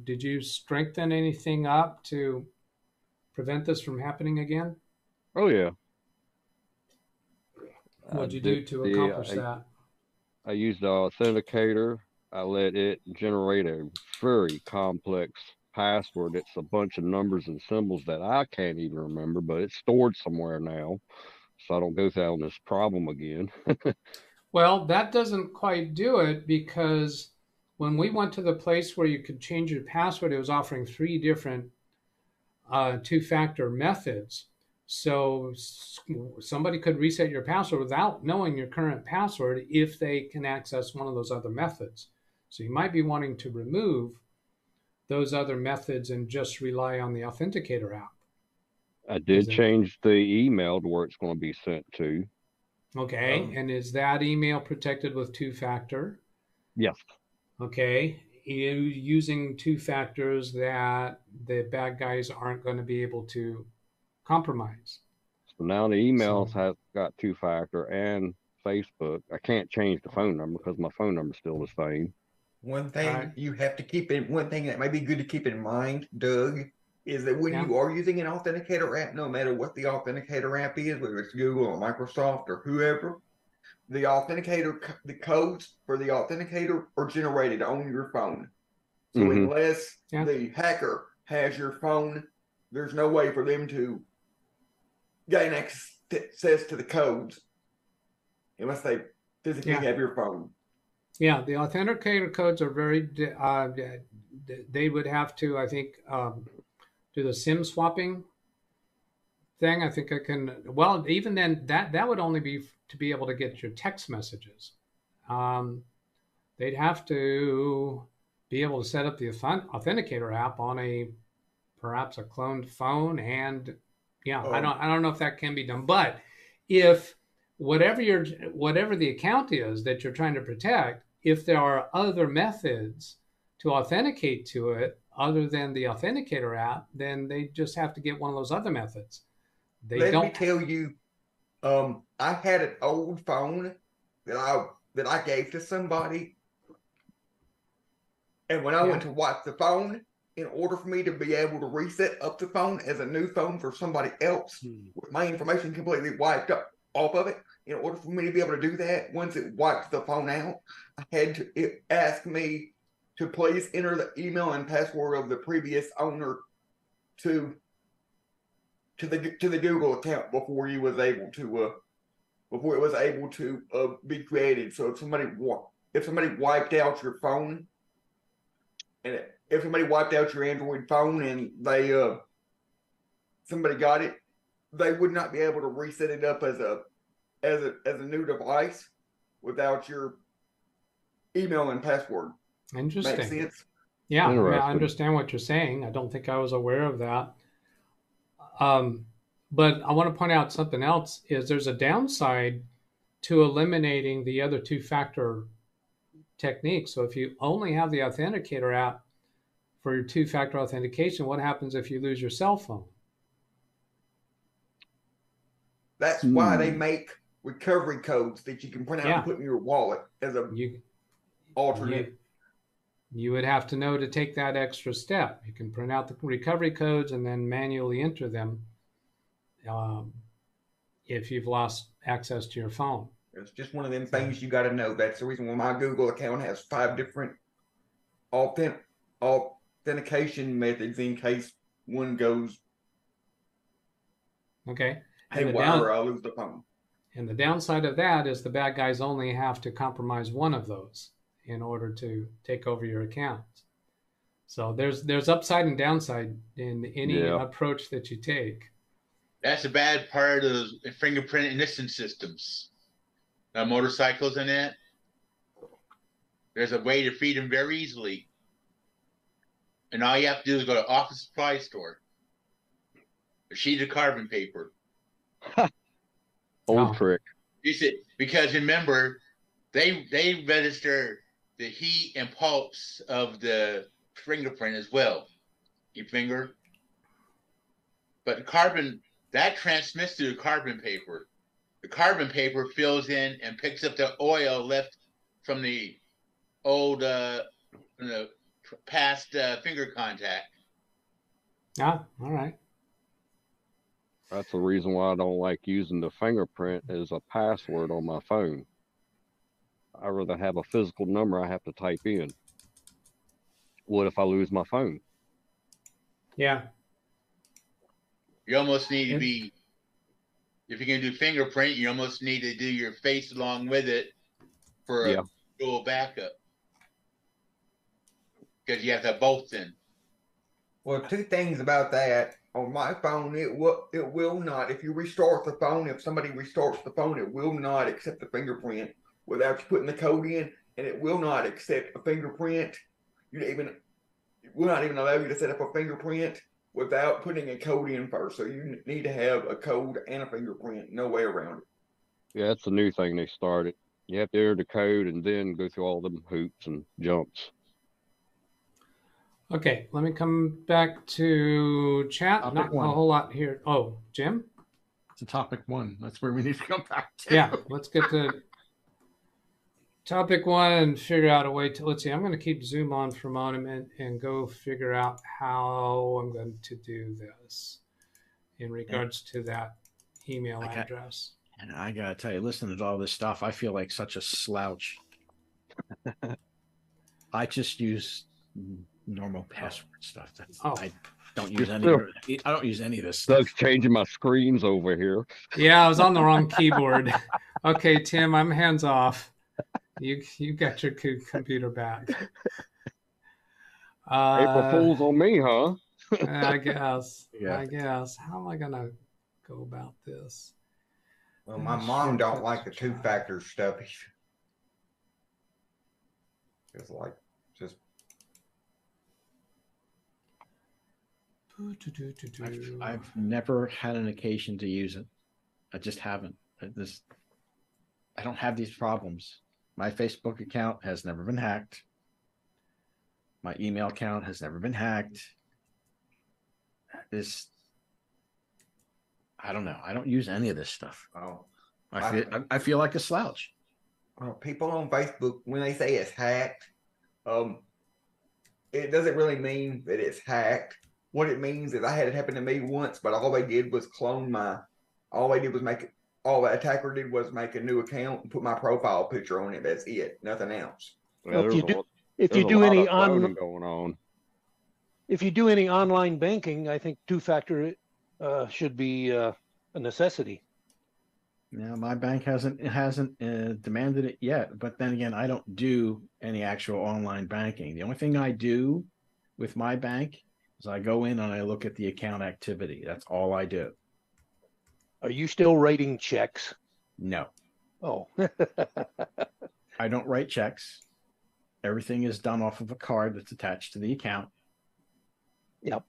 did you strengthen anything up to prevent this from happening again? Oh yeah. What did you do to accomplish that? I used the authenticator. I let it generate a very complex password. It's a bunch of numbers and symbols that I can't even remember, but it's stored somewhere now, so I don't go down this problem again. Well, that doesn't quite do it, because when we went to the place where you could change your password, it was offering 3 different two-factor methods. So somebody could reset your password without knowing your current password if they can access one of those other methods. So you might be wanting to remove those other methods and just rely on the authenticator app. I did change the email to where it's going to be sent to. Okay, and is that email protected with two-factor? Yes. Okay, using 2 factors that the bad guys aren't going to be able to compromise. So now the emails have got 2-factor and Facebook. I can't change the phone number because my phone number is still the same. One thing you have to keep in, one thing that might be good to keep in mind, Doug, is that when you are using an authenticator app, no matter what the authenticator app is, whether it's Google or Microsoft or whoever, the codes for the authenticator are generated on your phone. So unless the hacker has your phone, there's no way for them to gain access to the codes unless they physically have your phone. Yeah, the authenticator codes are very, they would have to, I think, do the SIM swapping thing. I think I can, well, even then, that would only be to be able to get your text messages. They'd have to be able to set up the authenticator app on perhaps a cloned phone, and I don't know if that can be done. But if whatever the account is that you're trying to protect, if there are other methods to authenticate to it other than the authenticator app, then they just have to get one of those other methods. Let me tell you, I had an old phone that I gave to somebody, and when I went to wipe the phone, in order for me to be able to reset up the phone as a new phone for somebody else, with my information completely wiped up off of it, in order for me to be able to do that, once it wiped the phone out, it asked me to please enter the email and password of the previous owner to the Google account before it was able to be created. So if somebody wiped out your phone, and if somebody wiped out your Android phone and somebody got it, they would not be able to reset it up as a new device without your email and password. Interesting. Makes sense? Yeah, I understand what you're saying. I don't think I was aware of that. But I want to point out something else, is there's a downside to eliminating the other 2-factor techniques. So if you only have the authenticator app for your 2-factor authentication, what happens if you lose your cell phone? That's why they make recovery codes that you can print out and put in your wallet as a alternate. You would have to know to take that extra step. You can print out the recovery codes and then manually enter them if you've lost access to your phone. It's just one of them things you got to know. That's the reason why my Google account has 5 different authentication methods in case one goes haywire, I'll lose the phone. And the downside of that is the bad guys only have to compromise one of those in order to take over your accounts. So there's upside and downside in any approach that you take. That's a bad part of the fingerprint ignition systems. Motorcycles and that. There's a way to feed them very easily. And all you have to do is go to office supply store. A sheet of carbon paper. Old trick. You see, because remember, they register the heat and pulse of the fingerprint as well. Your finger. But the carbon, that transmits through the carbon paper. The carbon paper fills in and picks up the oil left from the old, past finger contact. Ah, all right. That's the reason why I don't like using the fingerprint as a password on my phone. I'd rather have a physical number I have to type in. What if I lose my phone? Yeah. You almost need to be, if you're going to do fingerprint, you almost need to do your face along with it for a dual backup. Because you have to have both in. Well, two things about that. On my phone, it will not. If you restart the phone, if somebody restarts the phone, it will not accept the fingerprint without you putting the code in, and it will not accept a fingerprint. It will not even allow you to set up a fingerprint without putting a code in first. So you need to have a code and a fingerprint. No way around it. Yeah, that's a new thing they started. You have to enter the code and then go through all them hoops and jumps. Okay, let me come back to chat. Not a whole lot here. Oh, Jim? It's a topic 1. That's where we need to come back to. Yeah, let's get to topic 1 and figure out a way to, let's see, I'm going to keep Zoom on for a moment and go figure out how I'm going to do this in regards to that email address. And I got to tell you, listening to all this stuff, I feel like such a slouch. I just use normal password stuff. I don't use any. I don't use any of this stuff. Doug's changing my screens over here. Yeah, I was on the wrong keyboard. Okay, Tim, I'm hands off. You got your computer back. April Fool's on me, huh? I guess. Yeah. I guess. How am I gonna go about this? Well, my mom don't like the two-factor stuff. It's like just. I've never had an occasion to use it. I just haven't. I don't have these problems. My Facebook account has never been hacked. My email account has never been hacked. I don't know. I don't use any of this stuff. Oh, I feel like a slouch. People on Facebook, when they say it's hacked, it doesn't really mean that it's hacked. What it means is I had it happen to me once, but all they did was clone all the attacker did was make a new account and put my profile picture on it. That's it. Nothing else. Well, if you do any online banking, I think two-factor should be a necessity. Yeah, my bank hasn't demanded it yet, but then again, I don't do any actual online banking. The only thing I do with my bank is I go in and I look at the account activity. That's all I do. Are you still writing checks? No. Oh. I don't write checks. Everything is done off of a card that's attached to the account. Yep.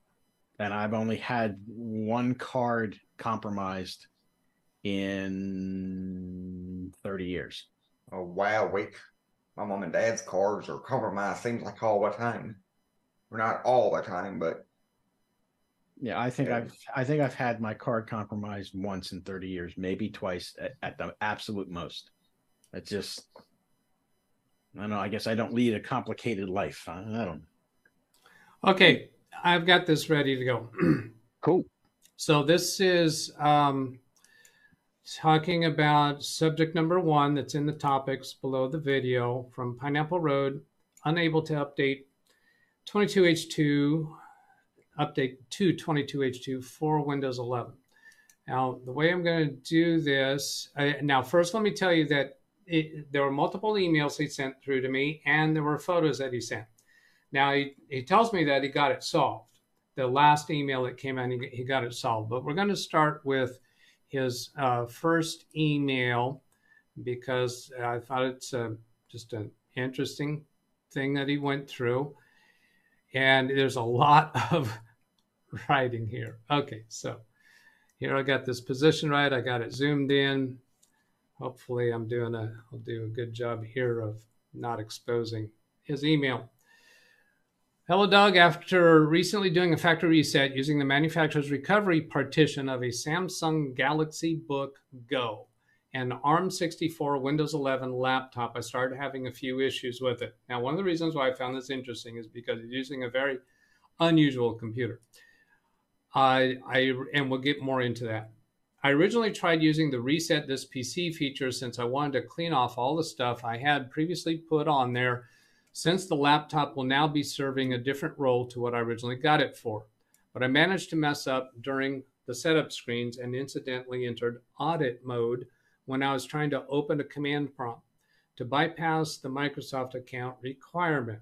And I've only had one card compromised in 30 years. Oh, wow. My mom and dad's cards are compromised, seems like all the time. Well, not all the time, but. Yeah, I think I've had my card compromised once in 30 years, maybe twice at the absolute most. It's just, I don't know. I guess I don't lead a complicated life. I don't know. Okay, I've got this ready to go. Cool. So this is talking about subject number 1 that's in the topics below the video from Pineapple Road, unable to update 22H2, update to 22H2 for Windows 11. Now, the way I'm going to do this, now first let me tell you that there were multiple emails he sent through to me, and there were photos that he sent. Now, he tells me that he got it solved. The last email that came in, he got it solved. But we're going to start with his first email because I thought it's just an interesting thing that he went through. And there's a lot of writing here. Okay, so here I got this position right. I got it zoomed in. Hopefully I'll do a good job here of not exposing his email. Hello, Doug. After recently doing a factory reset using the manufacturer's recovery partition of a Samsung Galaxy Book Go and ARM64 Windows 11 laptop, I started having a few issues with it. Now, one of the reasons why I found this interesting is because it's using a very unusual computer. And we'll get more into that. I originally tried using the Reset This PC feature since I wanted to clean off all the stuff I had previously put on there, since the laptop will now be serving a different role to what I originally got it for. But I managed to mess up during the setup screens and incidentally entered audit mode when I was trying to open a command prompt to bypass the Microsoft account requirement.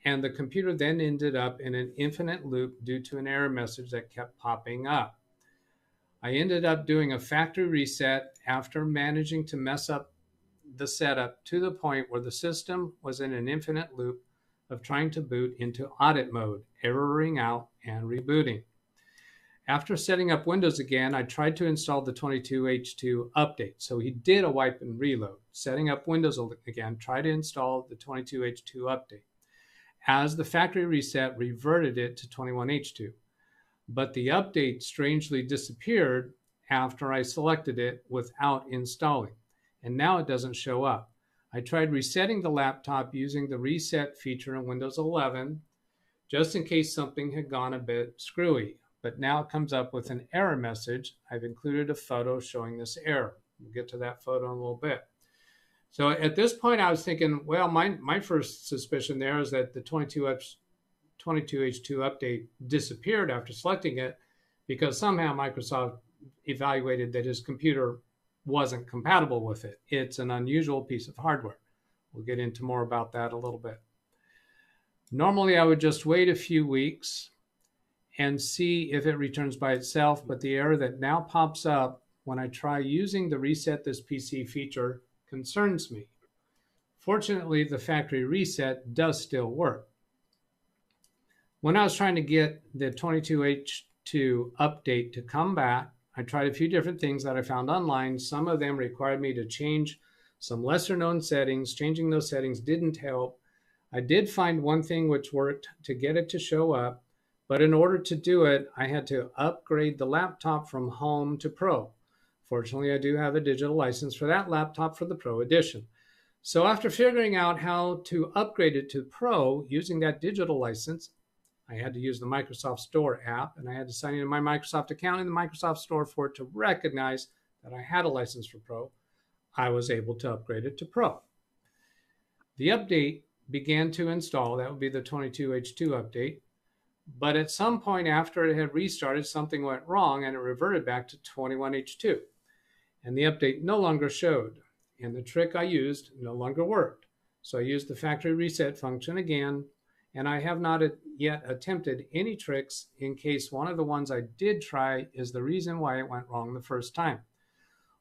And the computer then ended up in an infinite loop due to an error message that kept popping up. I ended up doing a factory reset after managing to mess up the setup to the point where the system was in an infinite loop of trying to boot into audit mode, erroring out and rebooting. After setting up Windows again, I tried to install the 22H2 update. So he did a wipe and reload. Setting up Windows again, try to install the 22H2 update. As the factory reset reverted it to 21H2. But the update strangely disappeared after I selected it without installing. And now it doesn't show up. I tried resetting the laptop using the reset feature in Windows 11, just in case something had gone a bit screwy. But now it comes up with an error message. I've included a photo showing this error. We'll get to that photo in a little bit. So at this point, I was thinking, well, my first suspicion there is that the 22H2 update disappeared after selecting it because somehow Microsoft evaluated that his computer wasn't compatible with it. It's an unusual piece of hardware. We'll get into more about that a little bit. Normally, I would just wait a few weeks and see if it returns by itself, but the error that now pops up when I try using the Reset This PC feature concerns me. Fortunately, the factory reset does still work. When I was trying to get the 22H2 update to come back, I tried a few different things that I found online. Some of them required me to change some lesser known settings. Changing those settings didn't help. I did find one thing which worked to get it to show up, but in order to do it, I had to upgrade the laptop from Home to Pro. Fortunately, I do have a digital license for that laptop for the Pro edition. So after figuring out how to upgrade it to Pro using that digital license, I had to use the Microsoft Store app, and I had to sign into my Microsoft account in the Microsoft Store for it to recognize that I had a license for Pro. I was able to upgrade it to Pro. The update began to install. That would be the 22H2 update. But at some point after it had restarted, something went wrong, and it reverted back to 21H2. And the update no longer showed, and the trick I used no longer worked. So I used the factory reset function again, and I have not yet attempted any tricks in case one of the ones I did try is the reason why it went wrong the first time.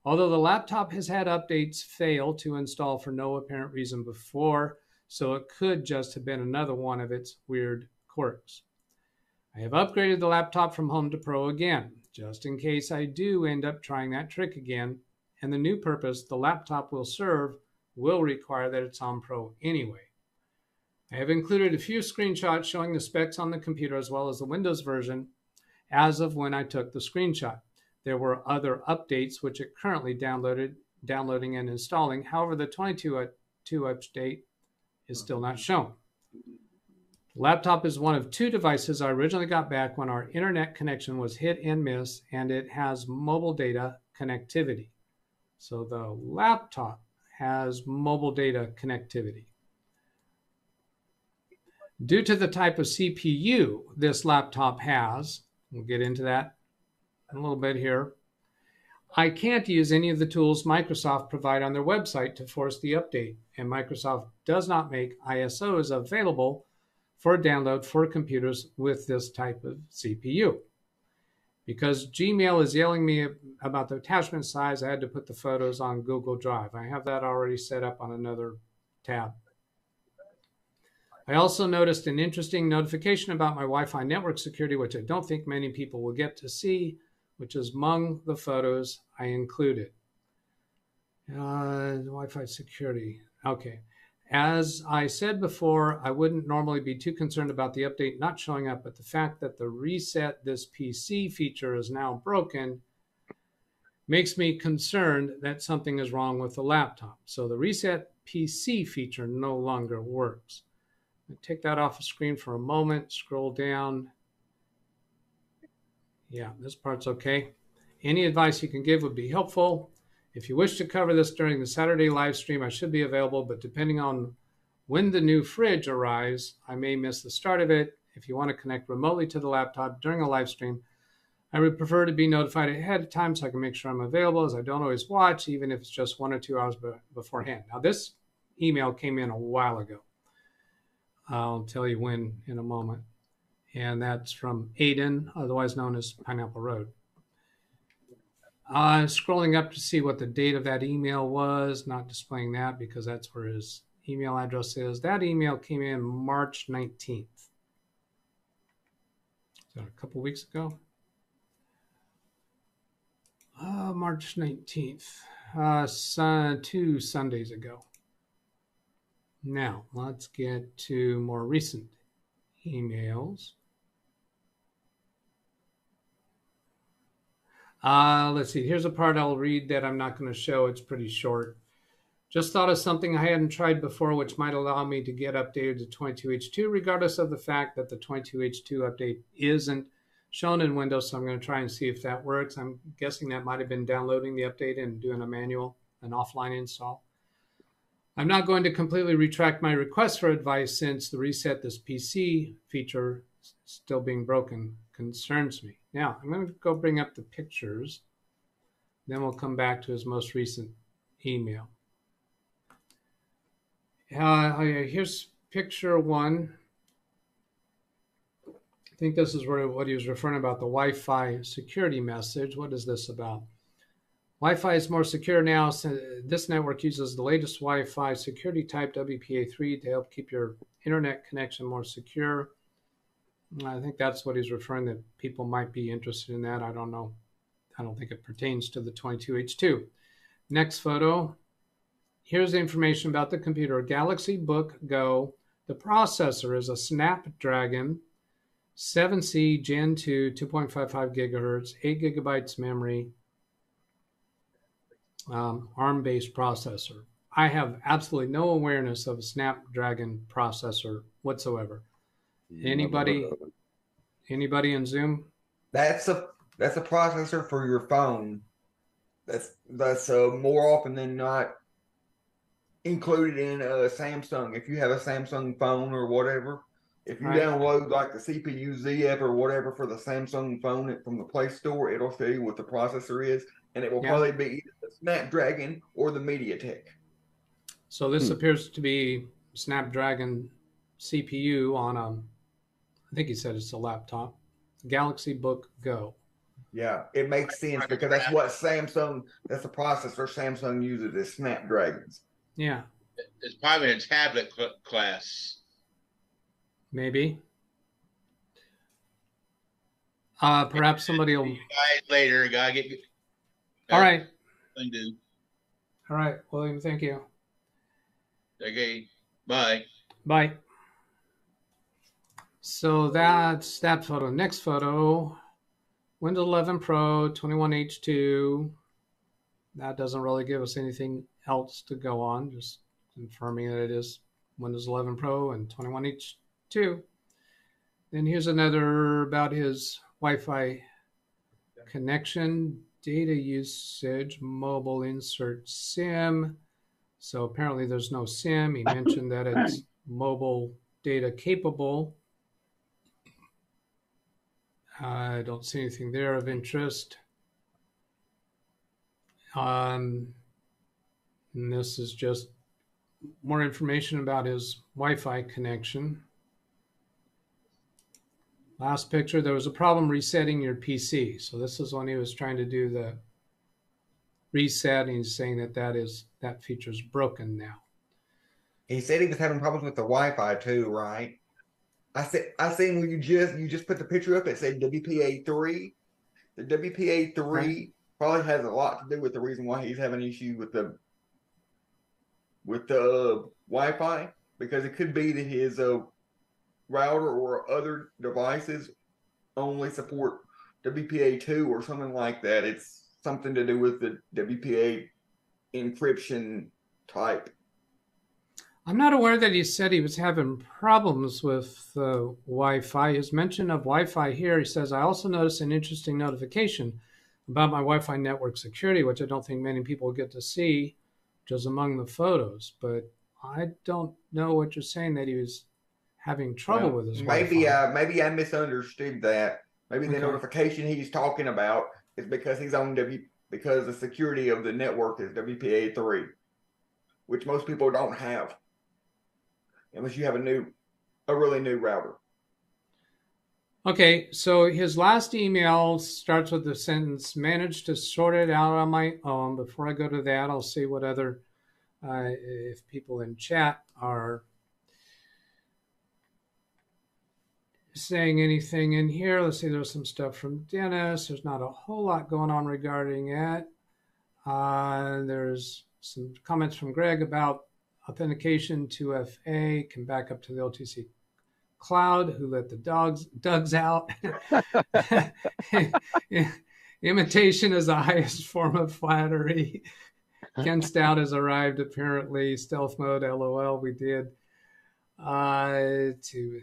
Although the laptop has had updates fail to install for no apparent reason before, so it could just have been another one of its weird quirks. I have upgraded the laptop from Home to Pro again, just in case I do end up trying that trick again, and the new purpose the laptop will serve will require that it's on Pro anyway. I have included a few screenshots showing the specs on the computer as well as the Windows version as of when I took the screenshot. There were other updates which it currently downloading and installing. However, the 22H2 update is still not shown. The laptop is one of two devices I originally got back when our internet connection was hit and miss, and it has mobile data connectivity. So the laptop has mobile data connectivity. Due to the type of CPU this laptop has, we'll get into that in a little bit here, I can't use any of the tools Microsoft provide on their website to force the update, and Microsoft does not make ISOs available for download for computers with this type of CPU. Because Gmail is yelling me about the attachment size, I had to put the photos on Google Drive. I have that already set up on another tab. I also noticed an interesting notification about my Wi-Fi network security, which I don't think many people will get to see, which is among the photos I included. Wi-Fi security. Okay. As I said before, I wouldn't normally be too concerned about the update not showing up, but the fact that the reset this PC feature is now broken makes me concerned that something is wrong with the laptop. So the reset PC feature no longer works. Take that off the screen for a moment, scroll down. Yeah, this part's okay. Any advice you can give would be helpful. If you wish to cover this during the Saturday live stream, I should be available, but depending on when the new fridge arrives, I may miss the start of it. If you want to connect remotely to the laptop during a live stream, I would prefer to be notified ahead of time so I can make sure I'm available, as I don't always watch, even if it's just 1 or 2 hours beforehand. Now, this email came in a while ago. I'll tell you when in a moment. And that's from Aiden, otherwise known as Pineapple Road. Scrolling up to see what the date of that email was, not displaying that because that's where his email address is. That email came in March 19th. So a couple weeks ago. March 19th, 2 Sundays ago. Now, let's get to more recent emails. Let's see. Here's a part I'll read that I'm not going to show. It's pretty short. Just thought of something I hadn't tried before, which might allow me to get updated to 22H2, regardless of the fact that the 22H2 update isn't shown in Windows. So I'm going to try and see if that works. I'm guessing that might have been downloading the update and doing a manual, an offline install. I'm not going to completely retract my request for advice, since the reset this PC feature still being broken concerns me. Now, I'm going to go bring up the pictures. Then we'll come back to his most recent email. Here's picture 1. I think this is what he was referring about, the Wi-Fi security message. What is this about? Wi-Fi is more secure now. So this network uses the latest Wi-Fi security type, WPA3, to help keep your internet connection more secure. I think that's what he's referring, that people might be interested in that. I don't know. I don't think it pertains to the 22H2. Next photo. Here's the information about the computer. Galaxy Book Go. The processor is a Snapdragon 7C Gen 2, 2.55 gigahertz, 8 gigabytes memory, ARM-based processor. I have absolutely no awareness of a Snapdragon processor whatsoever. Anybody in Zoom? That's a processor for your phone. That's more often than not included in a Samsung. If you have a Samsung phone or whatever, if you download like the CPU-Z app or whatever for the Samsung phone from the Play Store, it'll show you what the processor is, and it will probably be either the Snapdragon or the MediaTek. So this appears to be Snapdragon CPU on a, I think he said it's a laptop, Galaxy Book Go. Yeah, it makes sense because that's what Samsung, that's the processor Samsung uses, is Snapdragons. Yeah. It's probably a tablet class. Maybe. Perhaps somebody will. Guys later, gotta get. All right. Undo. All right, William. Thank you. Okay. Bye. Bye. So that's that photo. Next photo. Windows 11 Pro 21H2. That doesn't really give us anything else to go on. Just confirming that it is Windows 11 Pro and 21H2. Then here's another about his Wi-Fi connection, data usage, mobile insert SIM. So apparently there's no SIM. He mentioned that it's mobile data capable. I don't see anything there of interest. And this is just more information about his Wi-Fi connection. Last picture, there was a problem resetting your PC. So this is when he was trying to do the reset, and he's saying that feature's broken now. He said he was having problems with the Wi-Fi too, right? I seen when you just put the picture up, it said WPA3. The WPA3 probably has a lot to do with the reason why he's having an issue with the Wi-Fi, because it could be that his router or other devices only support WPA2 or something like that. It's something to do with the WPA encryption type. I'm not aware that he said he was having problems with Wi-Fi. His mention of Wi-Fi here, he says, I also noticed an interesting notification about my Wi-Fi network security, which I don't think many people get to see, which is among the photos. But I don't know what you're saying, that he was having trouble with his Wi-Fi. Maybe I misunderstood that. Maybe the notification he's talking about is because he's on because the security of the network is WPA3, which most people don't have. Unless you have a really new router. Okay, so his last email starts with the sentence, managed to sort it out on my own. Before I go to that, I'll see what other, if people in chat are saying anything in here. Let's see, there's some stuff from Dennis. There's not a whole lot going on regarding it. There's some comments from Greg about authentication 2FA can back up to the OTC cloud. Who let the dogs out? Imitation is the highest form of flattery. KStout has arrived apparently. Stealth mode, LOL. We did. Let's see,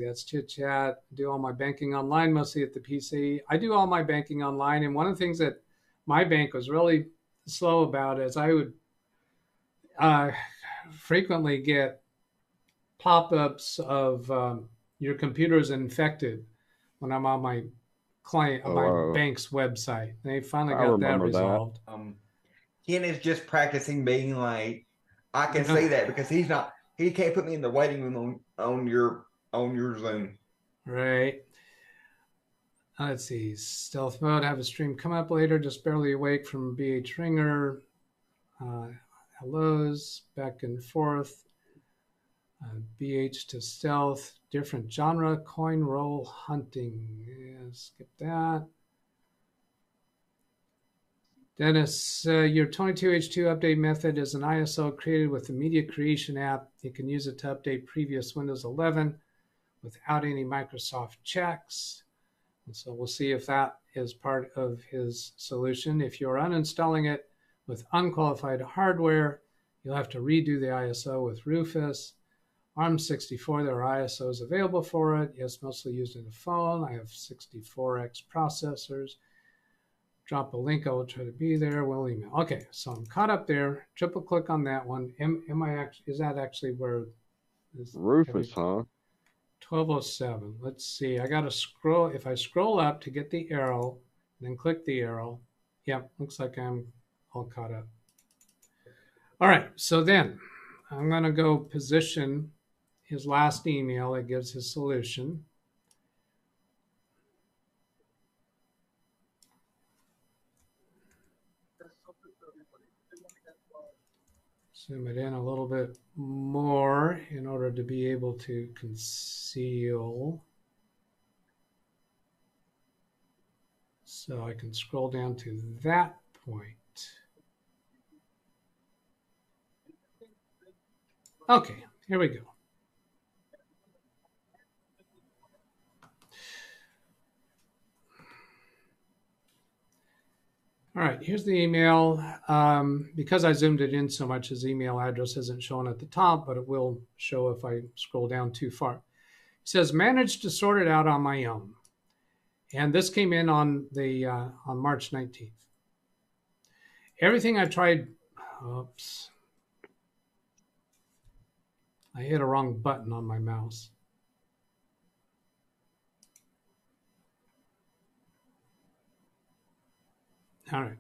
that's chit chat. Do all my banking online, mostly at the PC. I do all my banking online, and one of the things that my bank was really slow about is I would frequently get pop-ups of your computer is infected when I'm on my my bank's website. They finally got that resolved. Ken is just practicing being late. I can say that because he can't put me in the waiting room on your Zoom. Right. Let's see. Stealth mode. Have a stream come up later. Just barely awake from BH Ringer. Hellos, back and forth. BH to stealth, different genre, coin roll hunting. Yeah, skip that. Dennis, your 22H2 update method is an ISO created with the Media Creation app. You can use it to update previous Windows 11 without any Microsoft checks. And so we'll see if that is part of his solution. If you're uninstalling it with unqualified hardware, you'll have to redo the ISO with Rufus. ARM64, there are ISOs available for it. Yes, mostly used in the phone. I have 64X processors. Drop a link. I will try to be there. We'll email. Okay, so I'm caught up there. Triple click on that one. Is that actually where? Rufus, huh? 1207. Let's see. I got to scroll. If I scroll up to get the arrow, then click the arrow. Yep, looks like I'm all caught up. All right, so then I'm going to go position his last email. It gives his solution. Zoom it in a little bit more in order to be able to conceal. So I can scroll down to that point. Okay, here we go. All right, here's the email. Because I zoomed it in so much, his email address isn't shown at the top, but it will show if I scroll down too far. It says, managed to sort it out on my own. And this came in on March 19th. Everything I tried, oops. I hit a wrong button on my mouse. All right,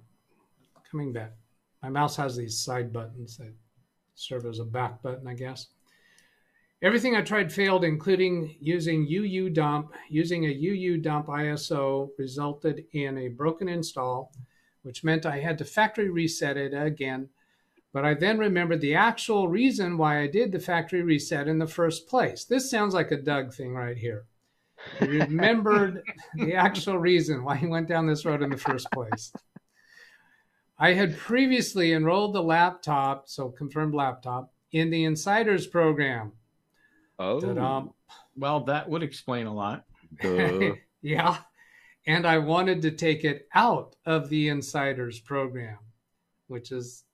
coming back. My mouse has these side buttons that serve as a back button, I guess. Everything I tried failed, including using UU dump. Using a UU dump ISO resulted in a broken install, which meant I had to factory reset it again. But I then remembered the actual reason why I did the factory reset in the first place. This sounds like a Doug thing right here. He remembered the actual reason why he went down this road in the first place. I had previously enrolled the laptop, so confirmed laptop, in the Insiders program. Oh, Ta-dum. Well, that would explain a lot. duh. Yeah. And I wanted to take it out of the Insiders program, which is,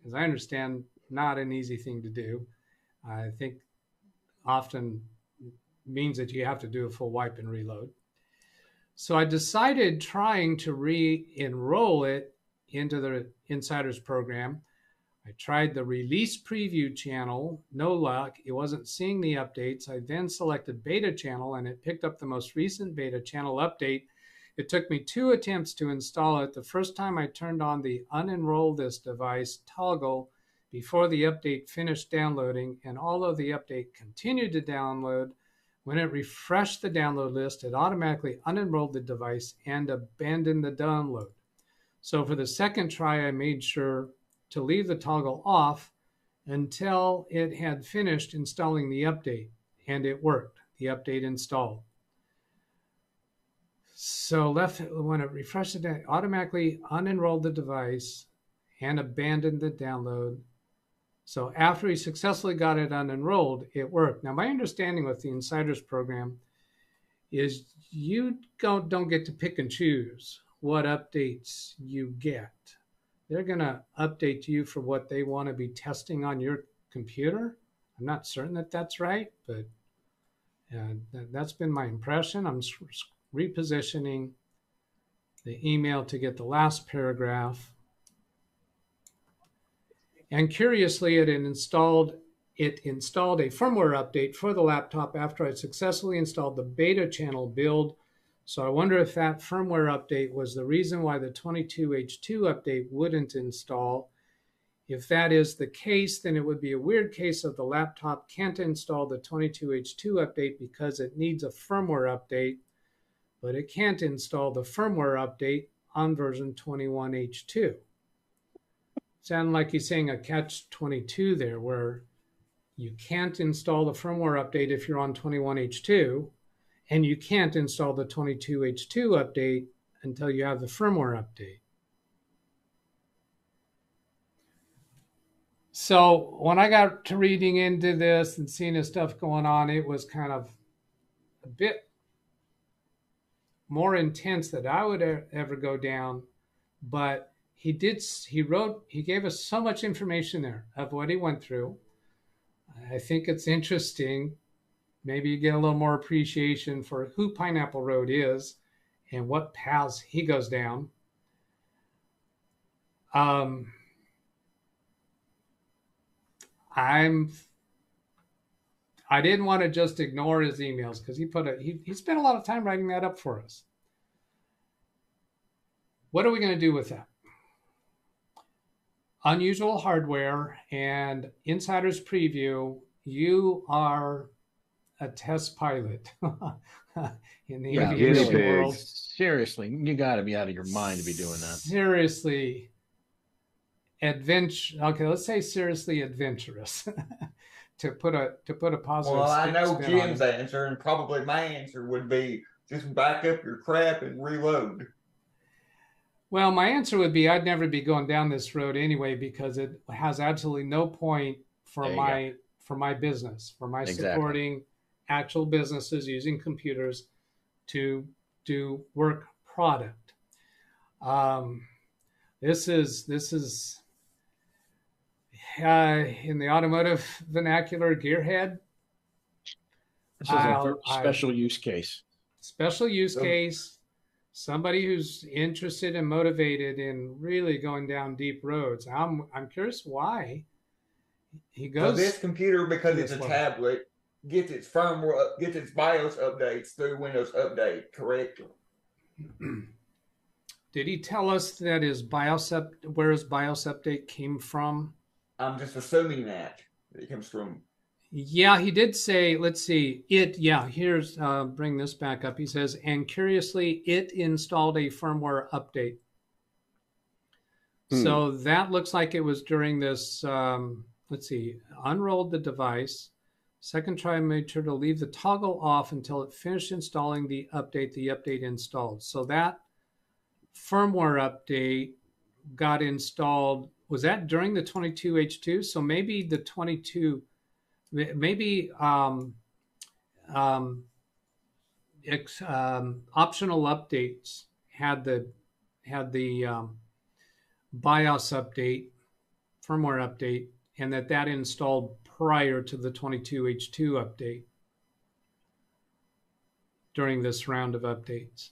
as I understand, not an easy thing to do. I think often means that you have to do a full wipe and reload. So I decided trying to re-enroll it into the Insiders program. I tried the release preview channel, no luck. It wasn't seeing the updates. I then selected beta channel and it picked up the most recent beta channel update. It took me 2 attempts to install it. The first time I turned on the unenroll this device toggle before the update finished downloading, and although the update continued to download, when it refreshed the download list, it automatically unenrolled the device and abandoned the download. So for the second try, I made sure to leave the toggle off until it had finished installing the update, and it worked. The update installed. So when it refreshed it, automatically unenrolled the device and abandoned the download. So after he successfully got it unenrolled, it worked. Now, my understanding with the Insiders program is you don't get to pick and choose what updates you get. They're going to update you for what they want to be testing on your computer. I'm not certain that that's right, but that's been my impression. I'm repositioning the email to get the last paragraph. And curiously, it installed a firmware update for the laptop after I successfully installed the beta channel build. So I wonder if that firmware update was the reason why the 22H2 update wouldn't install. If that is the case, then it would be a weird case of the laptop can't install the 22H2 update because it needs a firmware update, but it can't install the firmware update on version 21H2. Sound like he's saying a catch-22 there, where you can't install the firmware update if you're on 21H2, and you can't install the 22H2 update until you have the firmware update. So when I got to reading into this and seeing this stuff going on, it was kind of a bit more intense than I would ever go down. But he gave us so much information there of what he went through. I think it's interesting. Maybe you get a little more appreciation for who Pineapple Road is and what paths he goes down. I didn't want to just ignore his emails because he spent a lot of time writing that up for us. What are we going to do with that? Unusual hardware and Insider's preview. You are a test pilot in the aviation world. Seriously, you got to be out of your mind to be doing that. Seriously, let's say seriously adventurous. to put a positive. Well, I know spin on Jim's it. answer, and probably my answer would be just back up your crap and reload. Well, my answer would be I'd never be going down this road anyway because it has absolutely no point for my business, for my supporting actual businesses using computers to do work product. This is in the automotive vernacular, gearhead. This is a special use case. Special use case. Somebody who's interested and motivated in really going down deep roads. I'm curious why he goes. So this computer, because it's a tablet, gets its firmware, gets its BIOS updates through Windows Update, correct? Did he tell us that where his BIOS update came from? I'm just assuming that it comes from. Yeah, he did say, let's see, here's, bring this back up. He says, and curiously, it installed a firmware update. So that looks like it was during this, let's see, unrolled the device. Second try, made sure to leave the toggle off until it finished installing the update installed. So that firmware update got installed, was that during the 22H2? So maybe the 22, maybe optional updates had the BIOS update, firmware update, and that installed prior to the 22H2 update during this round of updates.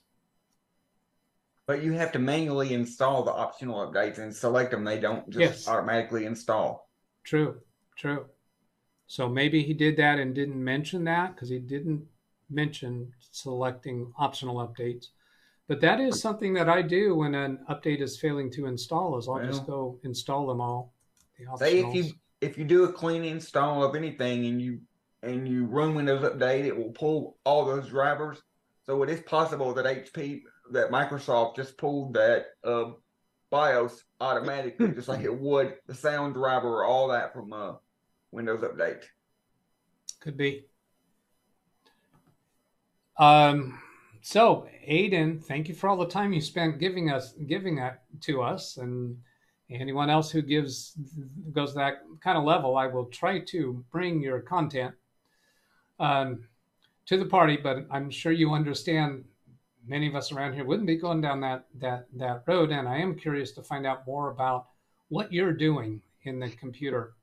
But you have to manually install the optional updates and select them. They don't just automatically install. True. So maybe he did that and didn't mention that because he didn't mention selecting optional updates. But that is something that I do when an update is failing to install, is I'll just go install them all. Say if you do a clean install of anything and you run Windows Update, it will pull all those drivers. So it is possible that Microsoft just pulled that BIOS automatically, just like it would the sound driver or all that from Windows Update. Could be. So Aiden, thank you for all the time you spent giving that to us, and anyone else who goes that kind of level. I will try to bring your content to the party, but I'm sure you understand many of us around here wouldn't be going down that road, and I am curious to find out more about what you're doing in the computer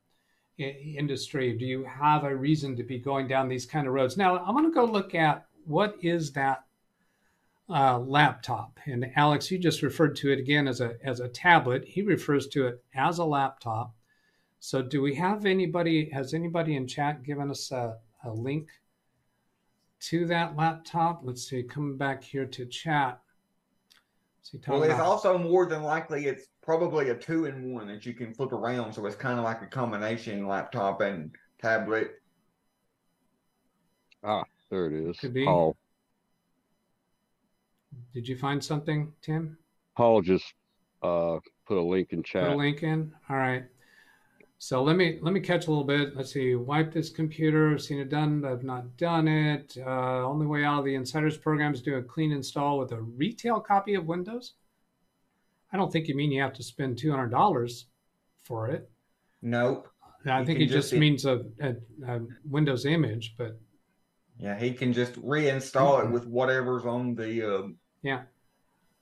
industry. Do you have a reason to be going down these kind of roads? Now, I'm going to go look at what is that laptop. And Alex, you just referred to it again as a tablet. He refers to it as a laptop. So do we have has anybody in chat given us a link to that laptop? Let's see, coming back here to chat. Well, it's also more than likely, it's probably a 2-in-1 that you can flip around. So it's kind of like a combination laptop and tablet. Ah, there it is. Could be. Paul. Did you find something, Tim? Paul just put a link in chat. Put a link in? All right. So let me catch a little bit. Let's see. Wipe this computer. Seen it done, but I've not done it. Only way out of the Insiders program is do a clean install with a retail copy of Windows. I don't think you mean you have to spend $200 for it. Nope. I think it just means a Windows image, but yeah, he can just reinstall it with whatever's on the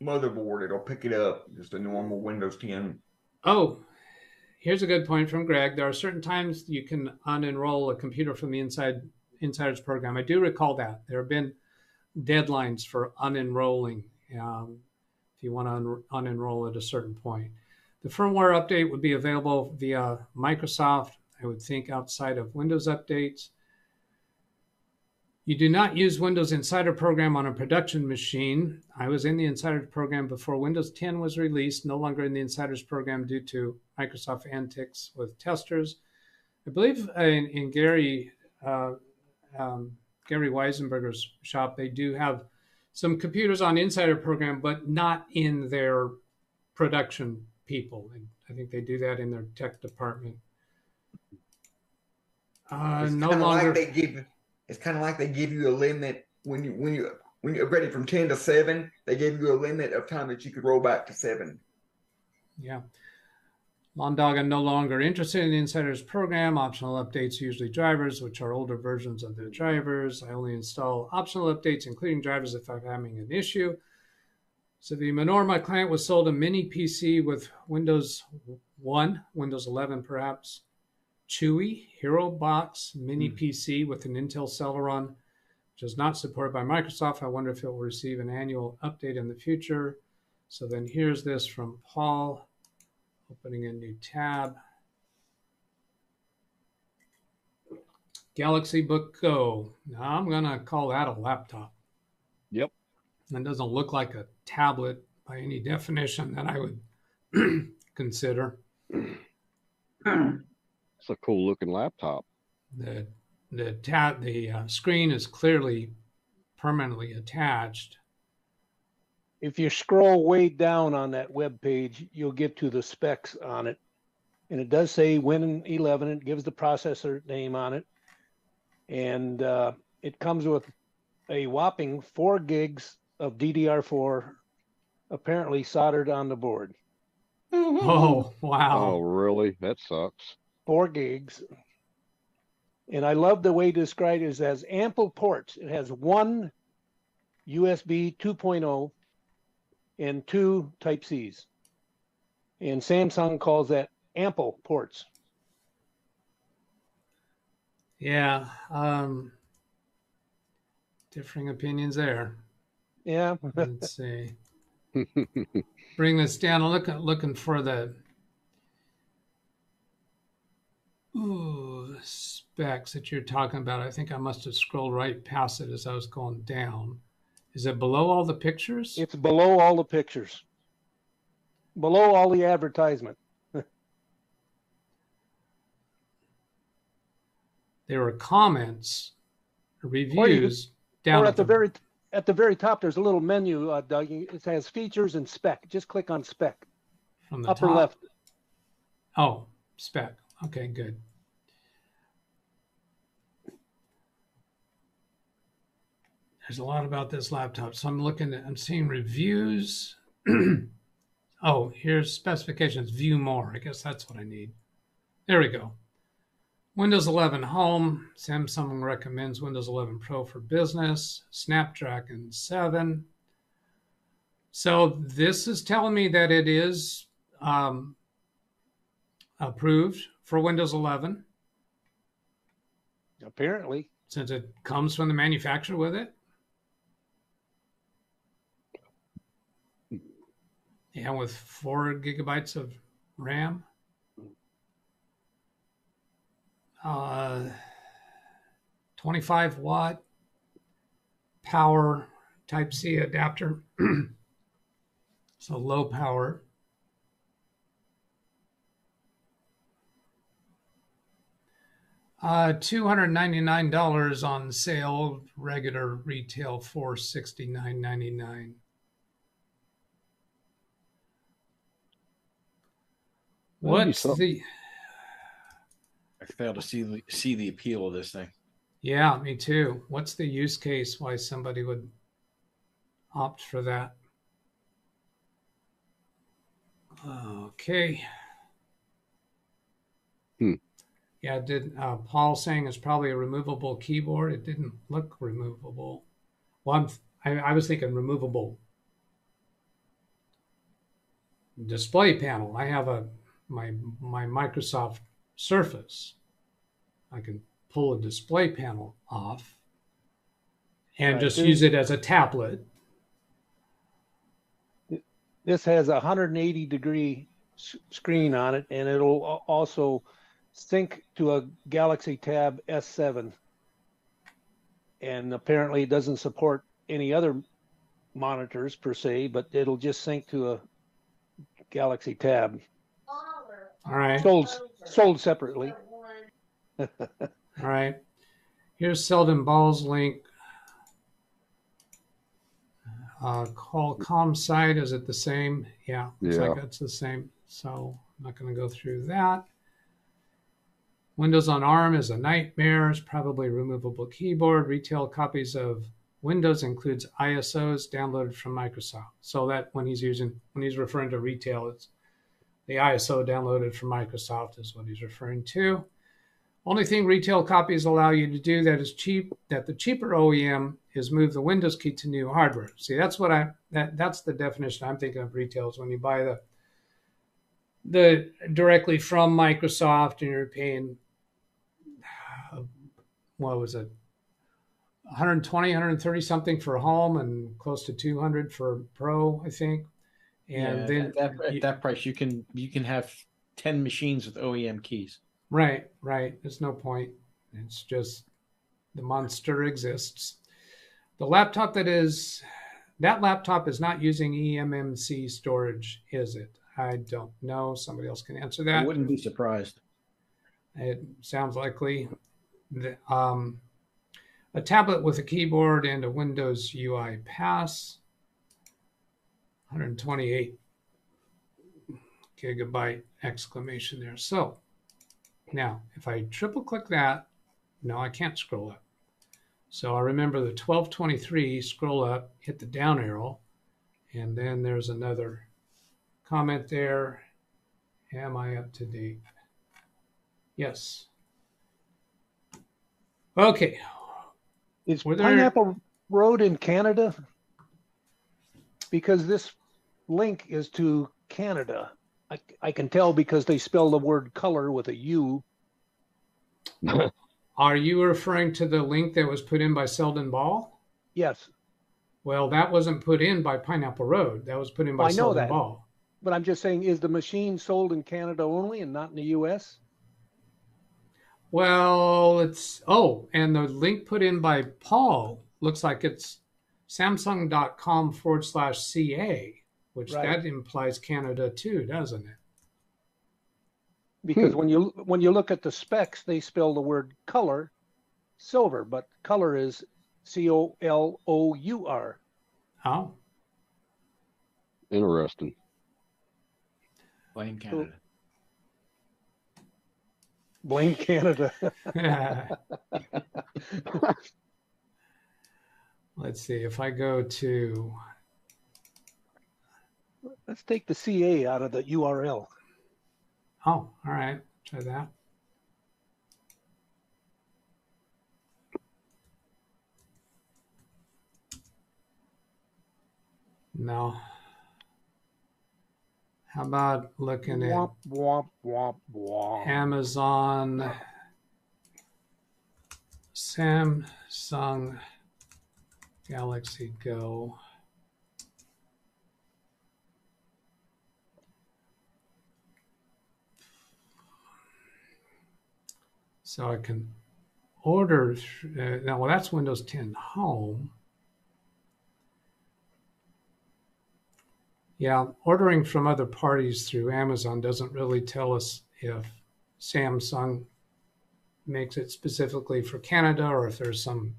motherboard. It'll pick it up, just a normal Windows 10. Oh, here's a good point from Greg. There are certain times you can unenroll a computer from the Insiders program. I do recall that. There have been deadlines for unenrolling if you want to unenroll at a certain point. The firmware update would be available via Microsoft, I would think, outside of Windows updates. You do not use Windows Insider program on a production machine. I was in the Insider program before Windows 10 was released, no longer in the Insiders program due to Microsoft antics with testers. I believe in Gary Weisenberger's shop, they do have some computers on Insider program, but not in their production people. And I think they do that in their tech department. It's kind of like they give you a limit when you upgraded from 10 to 7. They gave you a limit of time that you could roll back to 7. Yeah. Lawn Dog, I'm no longer interested in the Insider's program. Optional updates, usually drivers, which are older versions of the drivers. I only install optional updates, including drivers if I'm having an issue. So the Menorma client was sold a mini PC with Windows 1, Windows 11 perhaps. Chewy Hero Box mini PC with an Intel Celeron, which is not supported by Microsoft. I wonder if it will receive an annual update in the future. So then here's this from Paul, opening a new tab. Galaxy Book Go. Now I'm going to call that a laptop. Yep. That doesn't look like a tablet by any definition that I would consider. It's a cool looking laptop. the screen is clearly permanently attached. If you scroll way down on that web page, you'll get to the specs on it. And it does say Win 11. It gives the processor name on it. And it comes with a whopping 4 gigs of DDR4 apparently soldered on the board. Oh, wow. Oh, really? That sucks. 4 gigs. And I love the way it described it as ample ports. It has 1 USB 2.0 and 2 Type-Cs. And Samsung calls that ample ports. Yeah. Differing opinions there. Yeah. Let's see. Bring this down. Looking for the specs that you're talking about. I think I must have scrolled right past it as I was going down. Is it below all the pictures? It's below all the pictures. Below all the advertisement. There were comments, reviews down or at the very top. There's a little menu, Doug. It has features and spec. Just click on spec. From the upper top? left. Oh, spec. Okay, good. There's a lot about this laptop. So I'm seeing reviews. Oh, here's specifications. View more. I guess that's what I need. There we go. Windows 11 Home. Samsung recommends Windows 11 Pro for business. Snapdragon 7. So this is telling me that it is approved for Windows 11. Apparently. Since it comes from the manufacturer with it. Yeah, with 4 gigabytes of RAM. 25-watt power Type-C adapter. So low power. $299 on sale. Regular retail $469.99. What's the? I fail to see the appeal of this thing. Yeah, me too. What's the use case why somebody would opt for that? Okay. Yeah, Paul saying it's probably a removable keyboard. It didn't look removable. Well, I was thinking removable display panel. I have my Microsoft Surface. I can pull a display panel off and just use it as a tablet. This has a 180-degree screen on it, and it'll also sync to a Galaxy Tab S7. And apparently it doesn't support any other monitors per se, but it'll just sync to a Galaxy Tab. All right. Sold separately. All right. Here's Selden Ball's link. Qualcomm site, is it the same? Yeah, looks like that's the same. So I'm not going to go through that. Windows on ARM is a nightmare. It's probably a removable keyboard. Retail copies of Windows includes ISOs downloaded from Microsoft. So that when he's referring to retail, it's the ISO downloaded from Microsoft is what he's referring to. Only thing retail copies allow you to do that the cheaper OEM is move the Windows key to new hardware. See, that's that's the definition I'm thinking of retail is when you buy the directly from Microsoft and you're paying, what was it, 120, 130 something for home and close to 200 for Pro, I think. And then at that price, you can have 10 machines with OEM keys. Right. There's no point. It's just the monster exists. The laptop that laptop is not using eMMC storage, is it? I don't know. Somebody else can answer that. I wouldn't be surprised. It sounds likely. a tablet with a keyboard and a Windows UI pass, 128 gigabyte exclamation there. So now if I triple click that, no, I can't scroll up. So I remember the 1223, scroll up, hit the down arrow, and then there's another comment there. Am I up to date? Yes. Okay. Is Pineapple Road in Canada? Because this link is to Canada. I can tell because they spell the word color with a U. Are you referring to the link that was put in by Selden Ball? Yes. Well, that wasn't put in by Pineapple Road. That was put in by Selden Ball. But I'm just saying, is the machine sold in Canada only and not in the U.S.? Well, and the link put in by Paul looks like it's samsung.com/CA, which that implies Canada too, doesn't it? Because when you look at the specs, they spell the word color silver, but color is COLOUR. Oh. Interesting. Blame Canada. Blame Canada. Let's see if I go to. Let's take the CA out of the URL. Oh, all right. Try that. No. How about looking at Amazon, Samsung Galaxy Go. So I can order, well, that's Windows 10 Home. Yeah, ordering from other parties through Amazon doesn't really tell us if Samsung makes it specifically for Canada or if there's some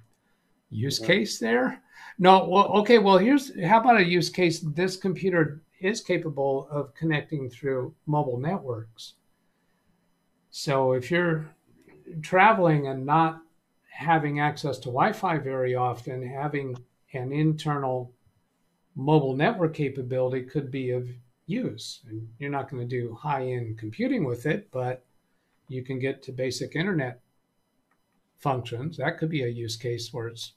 use case there. No, well, okay, well, how about a use case? This computer is capable of connecting through mobile networks. So if you're traveling and not having access to Wi-Fi very often, having an internal mobile network capability could be of use. And you're not going to do high-end computing with it, but you can get to basic internet functions. That could be a use case where it's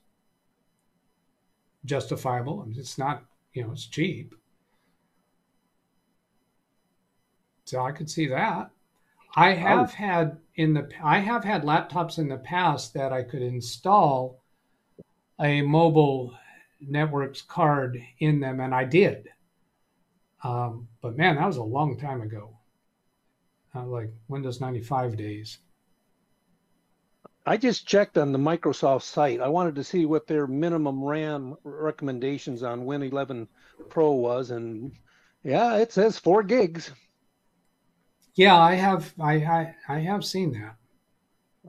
justifiable. I mean, it's not, it's cheap. So I could see that. I have had laptops in the past that I could install a mobile networks card in them, and I did. But man, that was a long time ago. Like Windows 95 days. I just checked on the Microsoft site. I wanted to see what their minimum RAM recommendations on Win 11 Pro was, and yeah, it says 4 gigs. Yeah, I have seen that.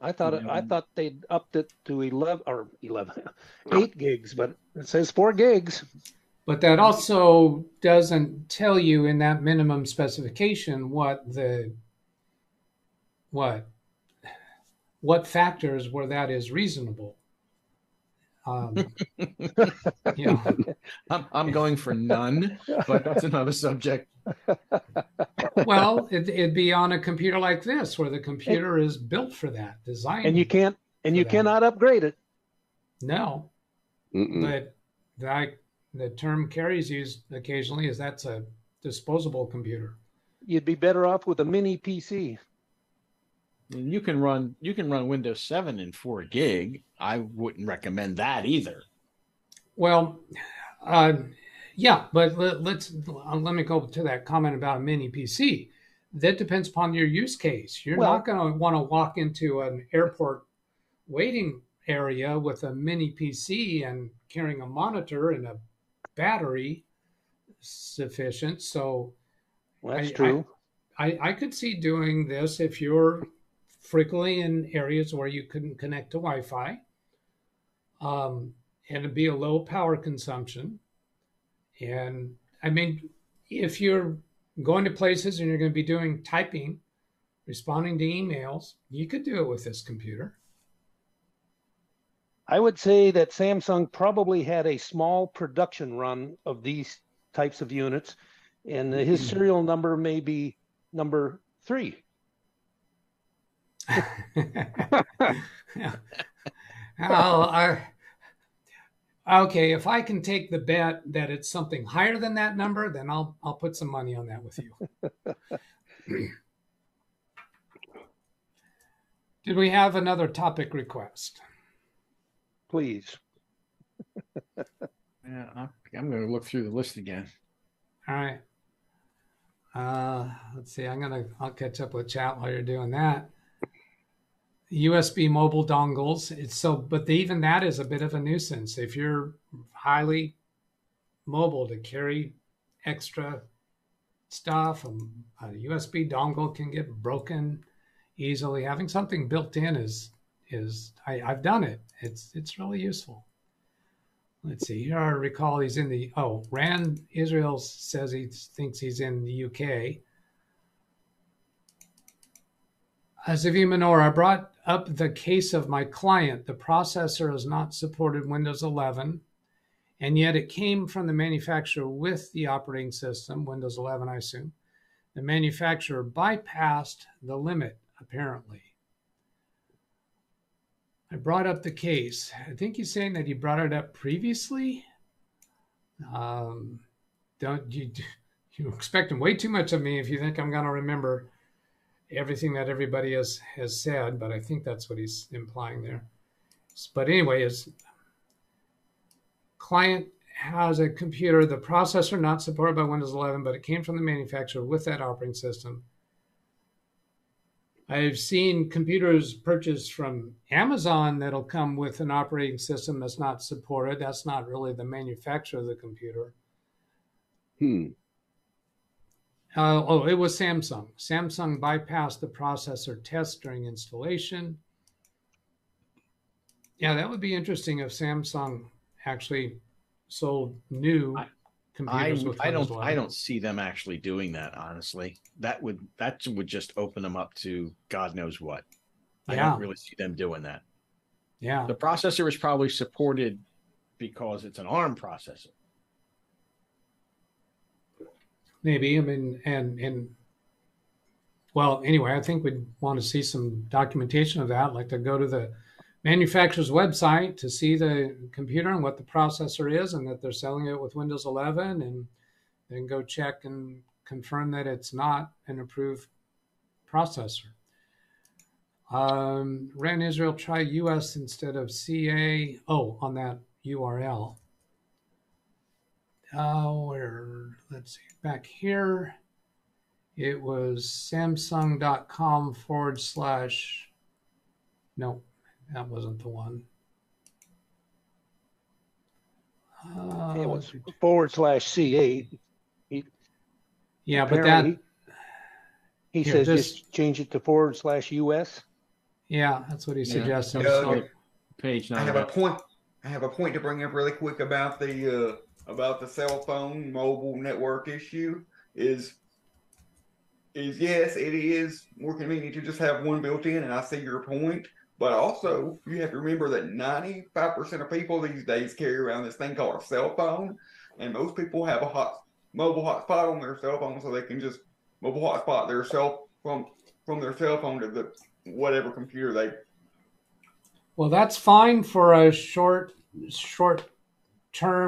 I thought they'd upped it to 8 gigs, but it says 4 gigs. But that also doesn't tell you in that minimum specification what factors where that is reasonable. I'm going for none, but that's another subject. Well, it'd be on a computer like this, where the computer is built for that, designed. And you cannot upgrade it. No. But the term Carrie's used occasionally is that's a disposable computer. You'd be better off with a mini PC. And you can run Windows 7 in 4 gig. I wouldn't recommend that either. Well, yeah, but let me go to that comment about a mini PC. That depends upon your use case. You're not going to want to walk into an airport waiting area with a mini PC and carrying a monitor and a battery sufficient. So that's true. I could see doing this if you're frequently in areas where you couldn't connect to Wi-Fi. And it'd be a low power consumption. And I mean, if you're going to places and you're going to be doing typing, responding to emails, you could do it with this computer. I would say that Samsung probably had a small production run of these types of units, and his serial number may be number 3. Okay, if I can take the bet that it's something higher than that number, then I'll put some money on that with you. Did we have another topic request? Please. Yeah, I'm going to look through the list again. All right. Let's see. I'll catch up with chat while you're doing that. USB mobile dongles. But even that is a bit of a nuisance. If you're highly mobile to carry extra stuff, a USB dongle can get broken easily. Having something built in I've done it. It's really useful. Let's see. Here I recall he's in Rand Israel says he thinks he's in the UK. Azivi Manor, I brought up the case of my client. The processor has not supported Windows 11, and yet it came from the manufacturer with the operating system, Windows 11, I assume. The manufacturer bypassed the limit, apparently. I brought up the case. I think he's saying that he brought it up previously. You're expecting way too much of me if you think I'm going to remember everything that everybody has said, but I think that's what he's implying there. But anyway, his client has a computer, the processor not supported by Windows 11, but it came from the manufacturer with that operating system. I've seen computers purchased from Amazon that'll come with an operating system that's not supported. That's not really the manufacturer of the computer. It was Samsung. Samsung bypassed the processor test during installation. Yeah, that would be interesting if Samsung actually sold new computers with Windows 11. I don't see them actually doing that, honestly. That would just open them up to God knows what. Yeah. I don't really see them doing that. Yeah. The processor is probably supported because it's an ARM processor. Maybe. I mean, well, anyway, I think we'd want to see some documentation of that, like to go to the manufacturer's website to see the computer and what the processor is and that they're selling it with Windows 11, and then go check and confirm that it's not an approved processor. Ran Israel, try US instead of CA. On that URL. Let's see, back here, it was samsung.com / no, that wasn't the one. It was /CA. Yeah, but that he says just change it to /US. Yeah, that's what he suggested. Page 9. I have a point to bring up really quick about the cell phone mobile network issue. Is yes, it is more convenient to just have one built in, and I see your point. But also, you have to remember that 95% of people these days carry around this thing called a cell phone, and most people have a mobile hotspot on their cell phone, so they can just mobile hotspot their from their cell phone to the whatever computer they. Well, that's fine for a short-term,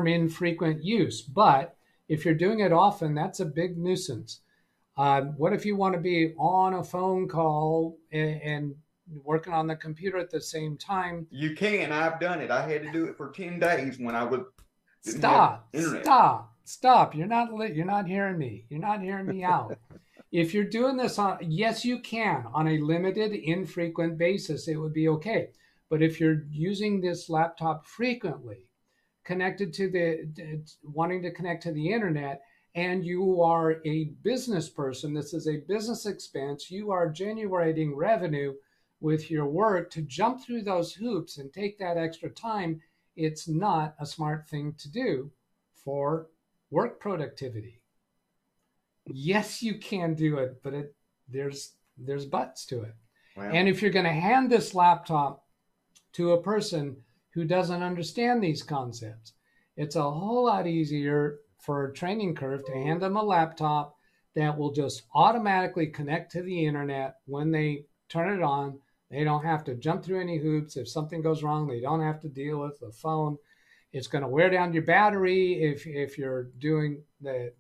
infrequent use, but if you're doing it often, that's a big nuisance. What if you want to be on a phone call and working on the computer at the same time? You can. I've done it. I had to do it for 10 days when I was. Stop. You're not hearing me. You're not hearing me out. If you're doing this yes, you can. On a limited, infrequent basis, it would be okay. But if you're using this laptop frequently, wanting to connect to the internet, and you are a business person, this is a business expense, you are generating revenue with your work to jump through those hoops and take that extra time, it's not a smart thing to do for work productivity. Yes, you can do it, but there's buts to it. Wow. And if you're going to hand this laptop to a person who doesn't understand these concepts, it's a whole lot easier for a training curve to hand them a laptop that will just automatically connect to the internet when they turn it on. They don't have to jump through any hoops. If something goes wrong, they don't have to deal with the phone. It's going to wear down your battery if you're doing the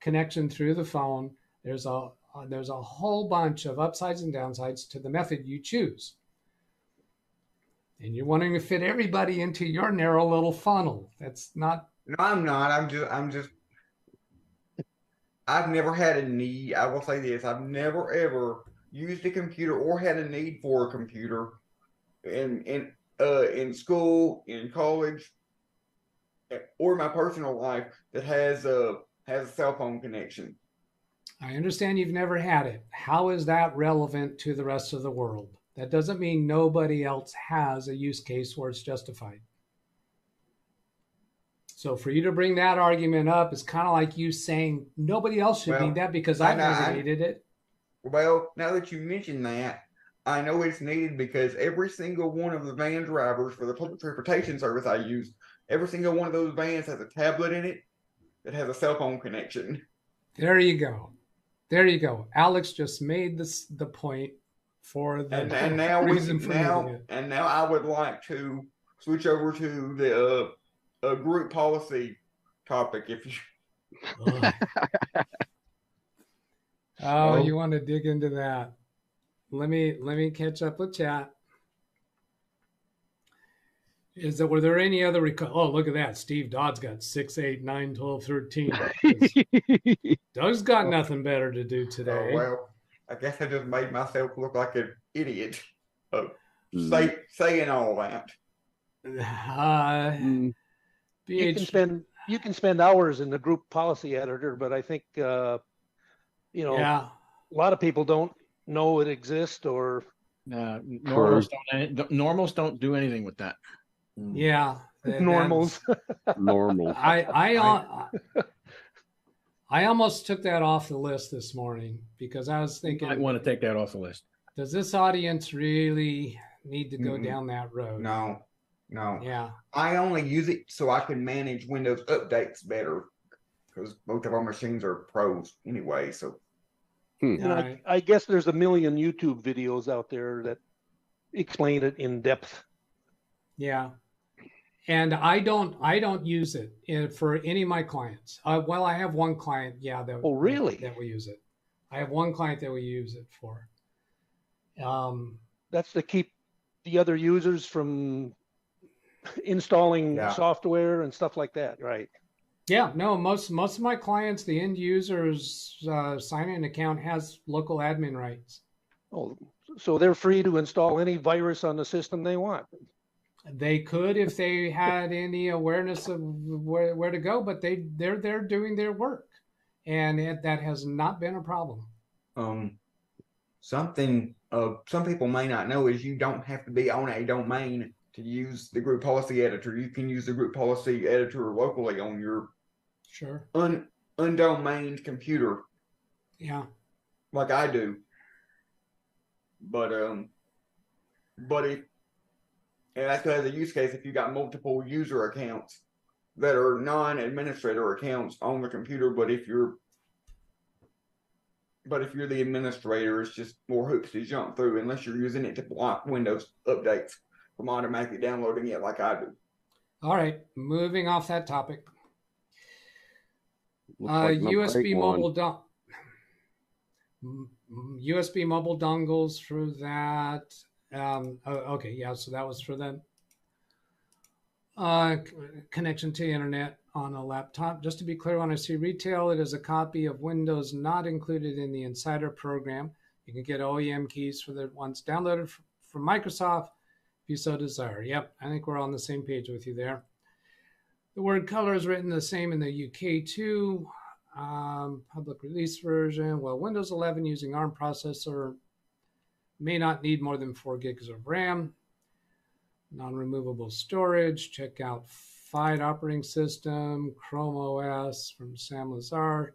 connection through the phone. There's a whole bunch of upsides and downsides to the method you choose. And you're wanting to fit everybody into your narrow little funnel. That's not. No, I'm not. I've never had a need. I will say this. I've never ever used a computer or had a need for a computer in school, in college, or my personal life that has a cell phone connection. I understand you've never had it. How is that relevant to the rest of the world? That doesn't mean nobody else has a use case where it's justified. So for you to bring that argument up is kind of like you saying nobody else should need that because I've never needed it. Well, now that you mention that, I know it's needed because every single one of the van drivers for the public transportation service I use, every single one of those vans has a tablet in it that has a cell phone connection. There you go. There you go. Alex just made the point for the reason for needing it. And now I would like to switch over to the group policy topic. If you you want to dig into that? Let me catch up with chat. Were there any other look at that. Steve Dodd's got 6, 8, 9, 12, 13. Doug's got nothing better to do today. Oh, well, I guess I just made myself look like an idiot saying all that. You can spend hours in the group policy editor, but I think a lot of people don't know it exists or normals don't do anything with that. Yeah, normals. Normal. I almost took that off the list this morning because I was thinking, I want to take that off the list. Does this audience really need to go down that road? No. Yeah. I only use it so I can manage Windows updates better because both of our machines are pros anyway. So, I guess there's a million YouTube videos out there that explain it in depth. Yeah. And I don't use it for any of my clients. Well, I have one client, that we use it. I have one client that we use it for. That's to keep the other users from installing software and stuff like that, right? Yeah, no, most of my clients, the end users sign-in account has local admin rights. Oh, so they're free to install any virus on the system they want. They could if they had any awareness of where to go, but they're doing their work, and that has not been a problem. Something some people may not know is you don't have to be on a domain to use the group policy editor. You can use the group policy editor locally on your undomained computer. Yeah, like I do. But and that's as a use case if you got multiple user accounts that are non-administrator accounts on the computer. But if you're the administrator, it's just more hoops to jump through unless you're using it to block Windows updates from automatically downloading it like I do. All right, moving off that topic. USB mobile dongles for that. So that was for them. Connection to internet on a laptop. Just to be clear, when I see retail, it is a copy of Windows not included in the Insider program. You can get OEM keys for the ones downloaded from Microsoft if you so desire. Yep, I think we're on the same page with you there. The word color is written the same in the UK too. Public release version. Well, Windows 11 using ARM processor may not need more than 4 gigs of RAM. Non-removable storage. Check out FIDE operating system, Chrome OS from Sam Lazar.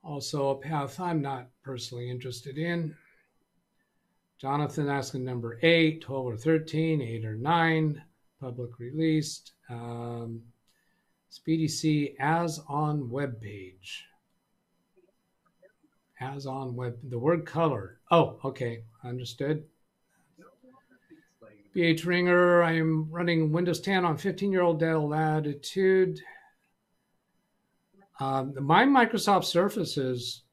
Also a path I'm not personally interested in. Jonathan asking number 8, 12 or 13, 8 or 9, public released. SpeedyC as on web page. As on web, the word color. Oh, okay, understood. BH Ringer, I am running Windows 10 on 15-year-old Dell Latitude. My Microsoft Surface is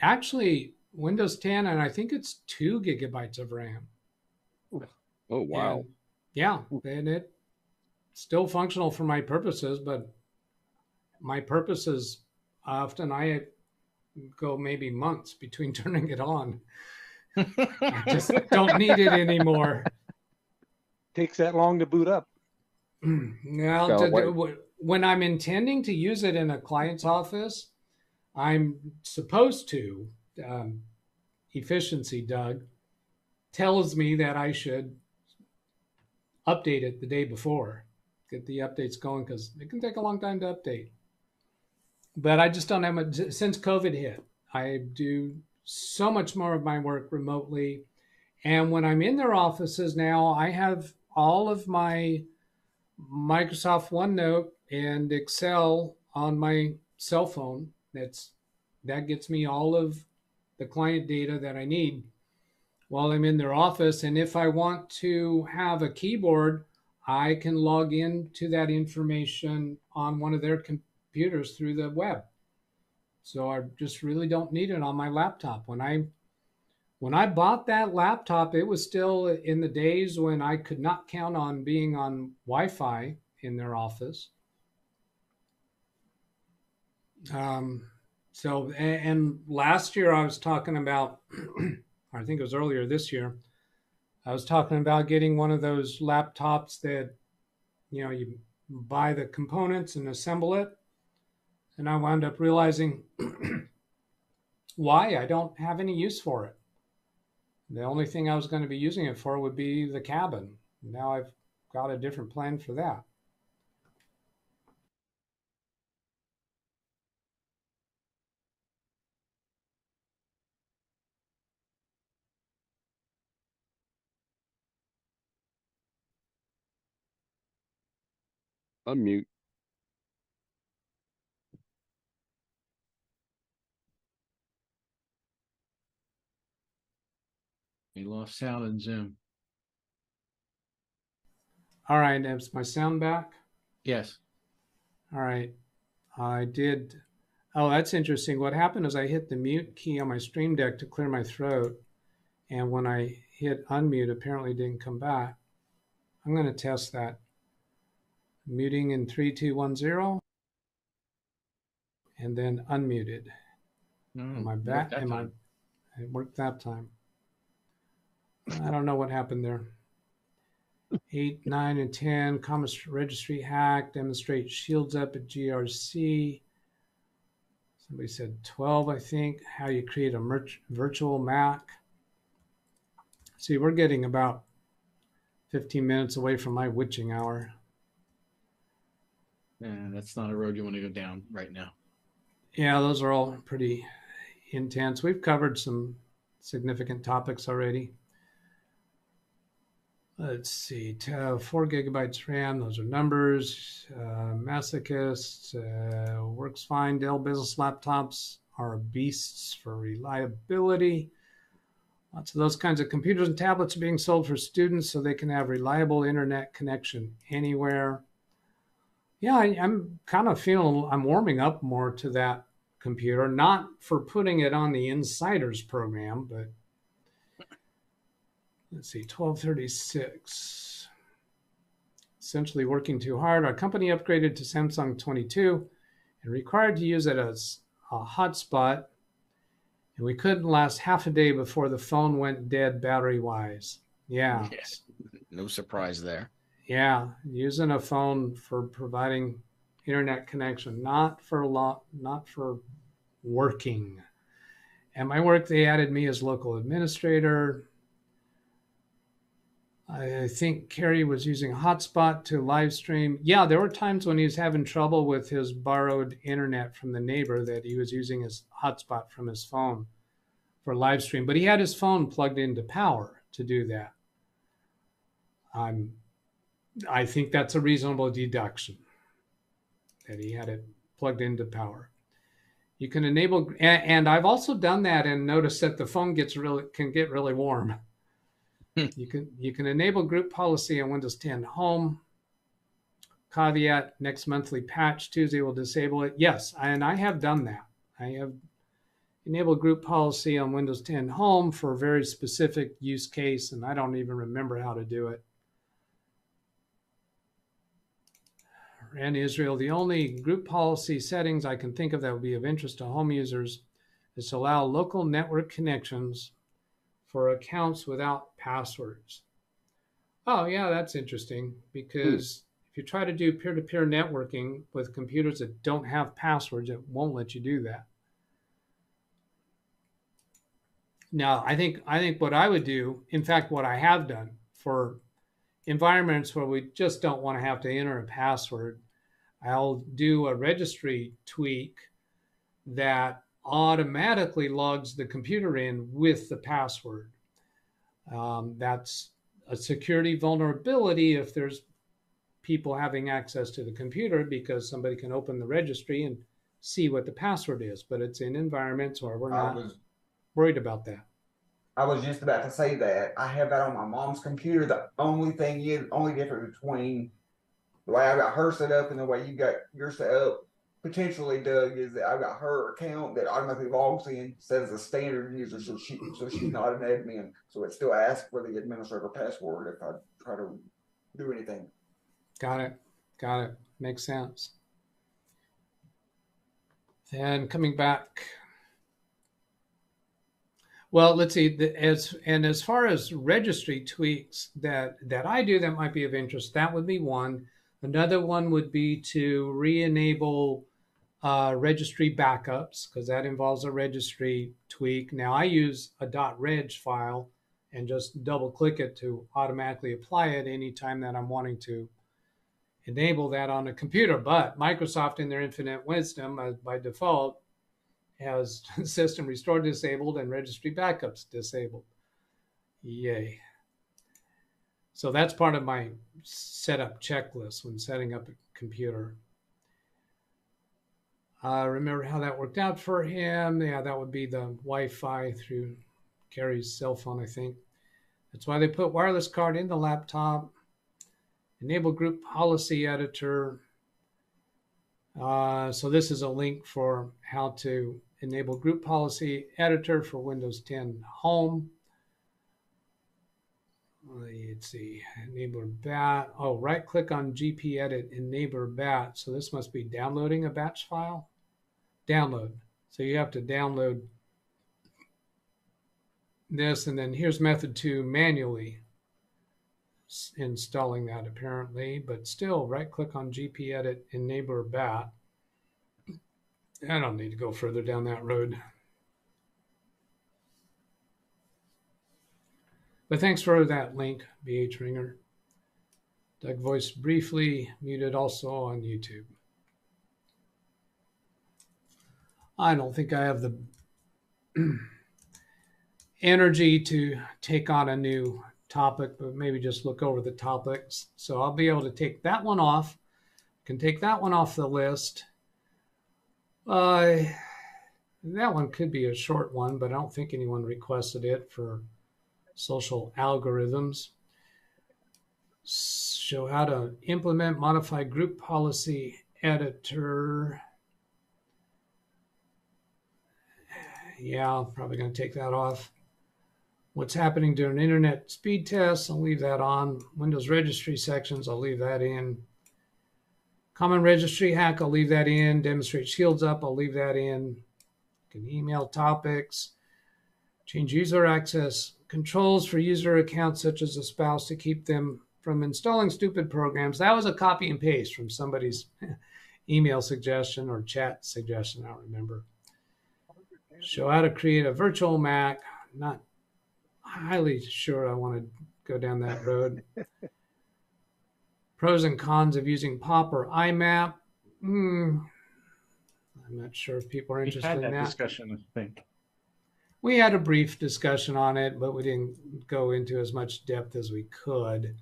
actually Windows 10, and I think it's 2 gigabytes of RAM. Oh, wow. And, yeah, and it's still functional for my purposes, but my purposes often I go maybe months between turning it on. I just don't need it anymore. Takes that long to boot up. Well, when I'm intending to use it in a client's office, I'm supposed to. Efficiency, Doug, tells me that I should update it the day before. Get the updates going because it can take a long time to update. But I just don't have much. Since COVID hit, I do so much more of my work remotely. And when I'm in their offices now, I have all of my Microsoft OneNote and Excel on my cell phone. That gets me all of the client data that I need while I'm in their office. And if I want to have a keyboard, I can log into that information on one of their computers through the web. So I just really don't need it on my laptop. When I bought that laptop, it was still in the days when I could not count on being on Wi-Fi in their office. So, and last year I was talking about, I think it was earlier this year, I was talking about getting one of those laptops that, you buy the components and assemble it. And I wound up realizing why I don't have any use for it. The only thing I was going to be using it for would be the cabin. Now I've got a different plan for that. Unmute. We lost sound in Zoom. All right, is my sound back? Yes. All right, I did. Oh, that's interesting. What happened is I hit the mute key on my Stream Deck to clear my throat. And when I hit unmute, apparently it didn't come back. I'm going to test that. Muting in 3, 2, 1, 0. And then unmuted. Am I back? It worked that time. I don't know what happened there. 8, 9, and 10. Commerce registry hack. Demonstrate ShieldsUp at GRC. Somebody said 12, I think. How you create a virtual Mac. See, we're getting about 15 minutes away from my witching hour. Yeah, that's not a road you want to go down right now. Yeah, those are all pretty intense. We've covered some significant topics already. Let's see, 4 gigabytes RAM, those are numbers. Masochist, works fine. Dell business laptops are beasts for reliability. Lots of those kinds of computers and tablets are being sold for students so they can have reliable internet connection anywhere. Yeah, I'm kind of feeling, I'm warming up more to that computer, not for putting it on the Insiders program, but let's see, 1236. Essentially working too hard. Our company upgraded to Samsung 22 and required to use it as a hotspot. And we couldn't last half a day before the phone went dead battery-wise. Yeah. Yes. No surprise there. Yeah, using a phone for providing internet connection, not for working. At my work, they added me as local administrator. I think Kerry was using a hotspot to live stream. Yeah, there were times when he was having trouble with his borrowed internet from the neighbor that he was using his hotspot from his phone for live stream, but he had his phone plugged into power to do that. I think that's a reasonable deduction that he had it plugged into power. You can enable, and I've also done that and noticed that the phone can get really warm. You can enable group policy on Windows 10 Home. Caveat: next monthly patch Tuesday will disable it. Yes, and I have done that. I have enabled group policy on Windows 10 Home for a very specific use case, and I don't even remember how to do it. And Israel, the only group policy settings I can think of that would be of interest to home users is to allow local network connections for accounts without passwords. Oh, yeah, that's interesting, because if you try to do peer-to-peer networking with computers that don't have passwords, it won't let you do that. Now, I think what I would do, in fact, what I have done for environments where we just don't want to have to enter a password, I'll do a registry tweak that automatically logs the computer in with the password. That's a security vulnerability if there's people having access to the computer, because somebody can open the registry and see what the password is, but it's in environments where we're not worried about that. I was just about to say that. I have that on my mom's computer. The only difference between the way I got her set up and the way you got yours set up, potentially, Doug, is that I've got her account that automatically logs in, says a standard user, so she's not an admin. So it still asks for the administrator password if I try to do anything. Got it. Makes sense. Then coming back. Well, let's see. As far as registry tweaks that I do that might be of interest, that would be one. Another one would be to re-enable registry backups, because that involves a registry tweak. Now, I use a .reg file and just double-click it to automatically apply it anytime that I'm wanting to enable that on a computer. But Microsoft, in their infinite wisdom, by default, has system restore disabled and registry backups disabled. Yay. So that's part of my setup checklist when setting up a computer. Remember how that worked out for him? Yeah, that would be the Wi-Fi through Carrie's cell phone, I think. That's why they put wireless card in the laptop. Enable group policy editor. So this is a link for how to enable group policy editor for Windows 10 Home. Let's see, enable bat. Oh, right click on GP edit, enable bat. So this must be downloading a batch file. Download. So you have to download this, and then here's method 2, manually installing that apparently, but still right click on GP edit, enable bat. I don't need to go further down that road. But thanks for that link, BH Ringer. Doug Voice briefly, muted also on YouTube. I don't think I have the energy to take on a new topic, but maybe just look over the topics. So I'll be able to take that one off. Can take that one off the list. That one could be a short one, but I don't think anyone requested it for social algorithms. Show how to implement modify group policy editor. Yeah, I'm probably going to take that off. What's happening during internet speed tests, I'll leave that on. Windows registry sections, I'll leave that in. Common registry hack, I'll leave that in. Demonstrate ShieldsUp, I'll leave that in. Can email topics. Change user access controls for user accounts such as a spouse to keep them from installing stupid programs. That was a copy and paste from somebody's email suggestion or chat suggestion, I don't remember. Show how to create a virtual Mac. Not highly sure I want to go down that road. Pros and cons of using POP or IMAP. I'm not sure if people are We've interested had in that that. discussion, I think. We had a brief discussion on it, but we didn't go into as much depth as we could.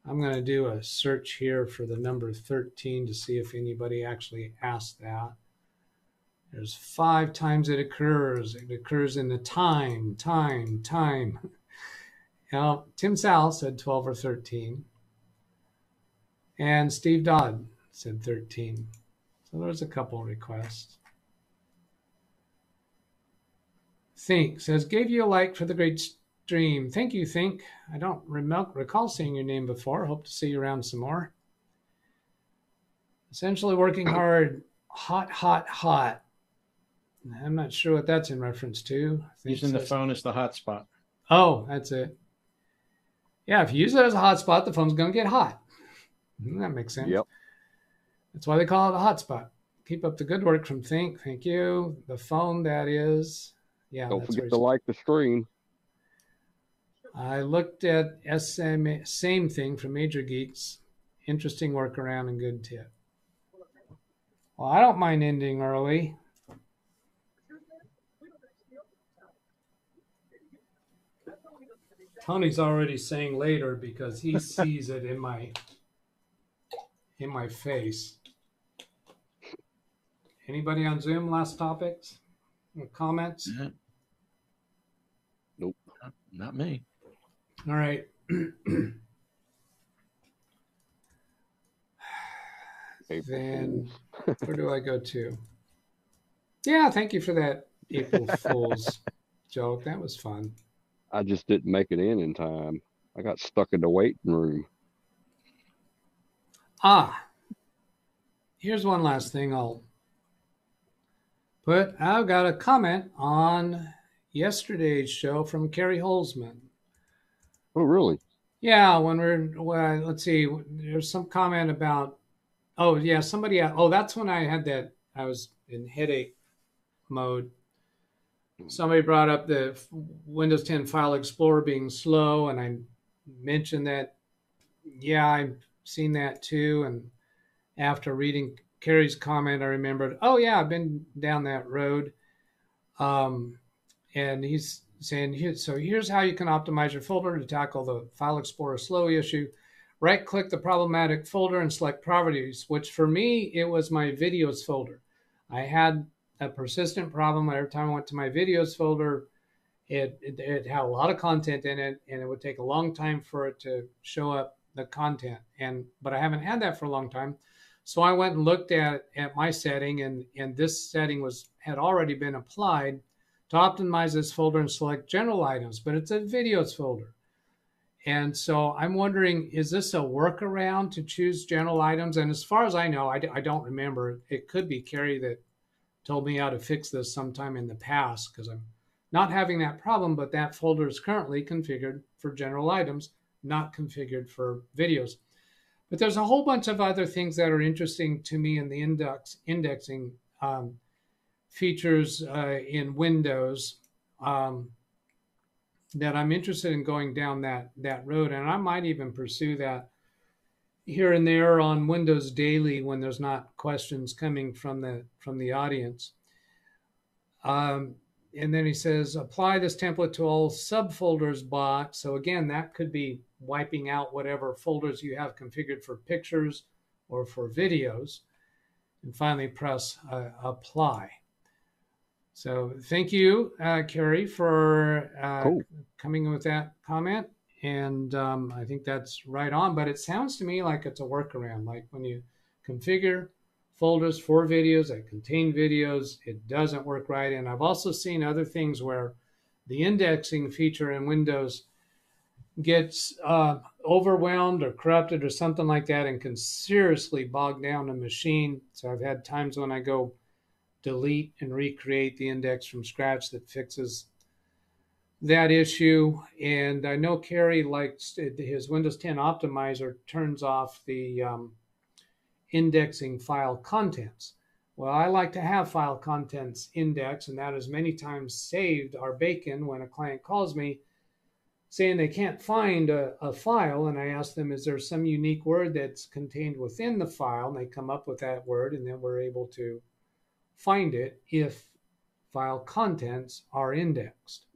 I'm going to do a search here for the number 13 to see if anybody actually asked that. There's 5 times it occurs. It occurs in the time. Now, Tim Sal said 12 or 13. And Steve Dodd said 13. So there's a couple requests. Think says, gave you a like for the great stream. Thank you, Think. I don't recall seeing your name before. Hope to see you around some more. Essentially working hard. Hot. I'm not sure what that's in reference to. Using the phone as the hotspot. Oh, that's it. Yeah, if you use it as a hotspot, the phone's going to get hot. That makes sense. Yep. That's why they call it a hotspot. Keep up the good work from Think. Thank you. The phone, that is. Yeah. Don't forget to like the stream. I looked at same thing from Major Geeks. Interesting workaround and good tip. Well, I don't mind ending early. Tony's already saying later because he sees it in my face. Anybody on Zoom? Last topics or comments? Nope, not me. All right. Then where do I go to? Yeah, thank you for that April Fool's joke. That was fun. I just didn't make it in time. I got stuck in the waiting room. Here's one last thing I'll put. I've got a comment on yesterday's show from Kerry Holzman. Oh, really? Yeah, let's see, there's some comment about, that's when I had that, I was in headache mode. Somebody brought up the Windows 10 File Explorer being slow, and I mentioned that, yeah, I've seen that too. And after reading Kerry's comment, I remembered, oh yeah, I've been down that road. And he's saying, here's how you can optimize your folder to tackle the File Explorer slow issue. Right-click the problematic folder and select properties, which for me, it was my videos folder. I had a persistent problem. Every time I went to my videos folder, it had a lot of content in it, and it would take a long time for it to show up the content. But I haven't had that for a long time. So I went and looked at my setting, and this setting had already been applied to optimize this folder and select general items, but it's a videos folder. And so I'm wondering, is this a workaround to choose general items? And as far as I know, I don't remember. It could be Kerry that told me how to fix this sometime in the past, because I'm not having that problem, but that folder is currently configured for general items, not configured for videos. But there's a whole bunch of other things that are interesting to me in the indexing features in Windows that I'm interested in going down that road. And I might even pursue that here and there on Windows Daily when there's not questions coming from the audience. And then he says, apply this template to all subfolders box. So again, that could be wiping out whatever folders you have configured for pictures or for videos. And finally press apply. So thank you, Kerry, for coming with that comment. And I think that's right on, but it sounds to me like it's a workaround. Like when you configure folders for videos that contain videos, it doesn't work right. And I've also seen other things where the indexing feature in Windows gets overwhelmed or corrupted or something like that and can seriously bog down a machine. So I've had times when I go delete and recreate the index from scratch that fixes that issue. And I know Kerry likes his Windows 10 optimizer turns off the indexing file contents. Well, I like to have file contents index, and that has many times saved our bacon when a client calls me saying they can't find a file, and I ask them, is there some unique word that's contained within the file? And they come up with that word, and then we're able to find it if file contents are indexed.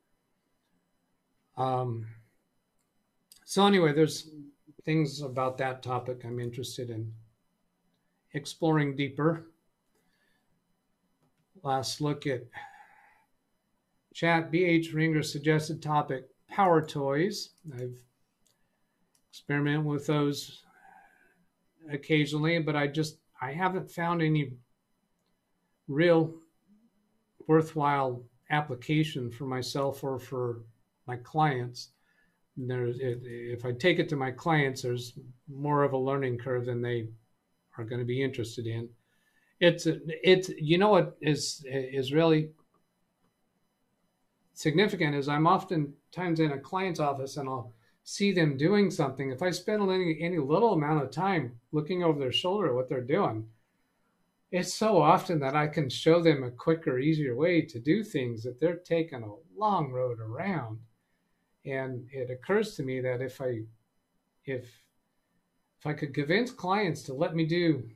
So anyway, there's things about that topic I'm interested in exploring deeper. Last look at chat. BH Ringer suggested topic, power toys. I've experimented with those occasionally, but I haven't found any real worthwhile application for myself or for my clients. If I take it to my clients, there's more of a learning curve than they are going to be interested in. It's you know what is really significant is I'm oftentimes in a client's office and I'll see them doing something. If I spend any little amount of time looking over their shoulder at what they're doing, it's so often that I can show them a quicker, easier way to do things that they're taking a long road around. And it occurs to me that if I could convince clients to let me do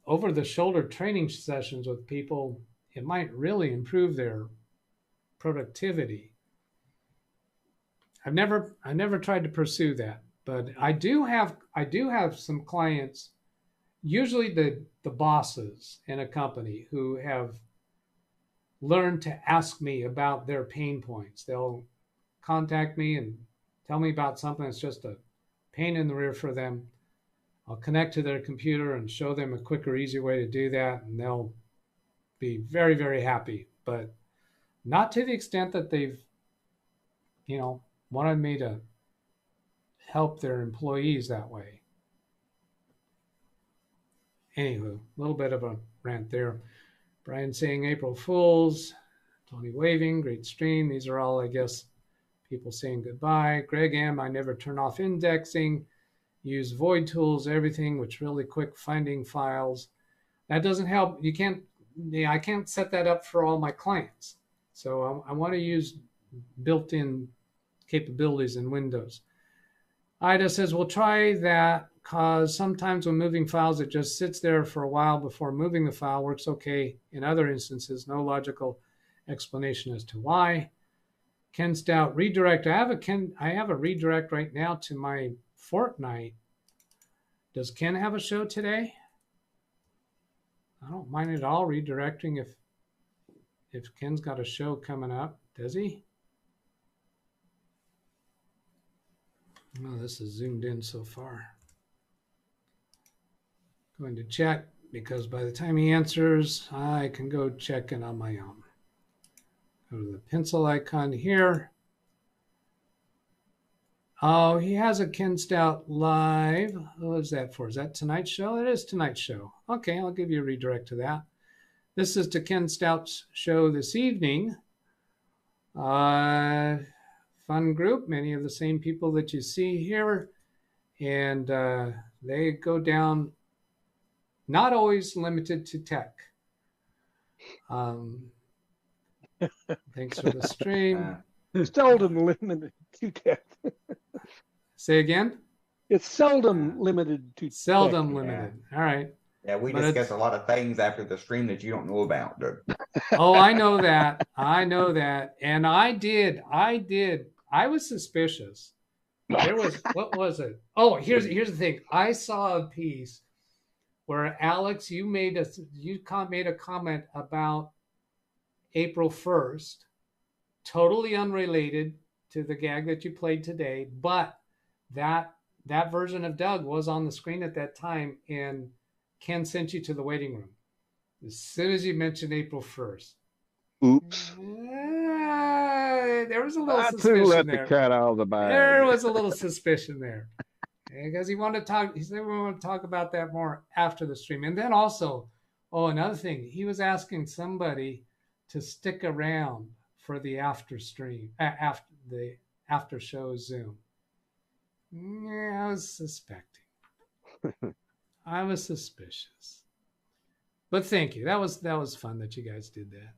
over-the-shoulder training sessions with people, it might really improve their productivity. I've never tried to pursue that, but I do have some clients, usually the bosses in a company, who have learned to ask me about their pain points. They'll contact me and tell me about something that's just a pain in the rear for them. I'll connect to their computer and show them a quicker, easier way to do that, and they'll be very, very happy. But not to the extent that they've, wanted me to help their employees that way. Anywho, a little bit of a rant there. Brian saying April Fools, Tony waving, great stream. These are all, I guess, people saying goodbye. Greg M, I never turn off indexing. Use void tools, everything, which really quick finding files. That doesn't help. I can't set that up for all my clients. So I want to use built-in capabilities in Windows. Ida says, we'll try that because sometimes when moving files, it just sits there for a while before moving the file. Works okay in other instances. No logical explanation as to why. KStout redirect. I have a redirect right now to my Fortnite. Does Ken have a show today? I don't mind at all redirecting if Ken's got a show coming up. Does he? Oh, this is zoomed in so far. Going to check because by the time he answers, I can go check in on my own. Go to the pencil icon here. Oh, he has a KStout live. What is that for? Is that tonight's show? It is tonight's show. Okay, I'll give you a redirect to that. This is to KStout's show this evening. Fun group, many of the same people that you see here. And they go down, not always limited to tech. Thanks for the stream. Seldom limited to tech. Say again? It's seldom limited to seldom tech. limited. Yeah. All right. Yeah, we discuss a lot of things after the stream that you don't know about, Doug. Oh, I know that. I know that. And I was suspicious. What was it? Oh, here's the thing. I saw a piece where Alex, you made a comment about April 1st, totally unrelated to the gag that you played today, but that version of Doug was on the screen at that time, and Ken sent you to the waiting room as soon as you mentioned April 1st. Oops. There was a little I too suspicion let there. the cat out of the bag. There was a little suspicion there. Because he said we want to talk about that more after the stream. And then also, another thing, he was asking somebody to stick around for the after stream, after the after show Zoom. Yeah, I was suspecting. I was suspicious. But thank you. That was fun that you guys did that.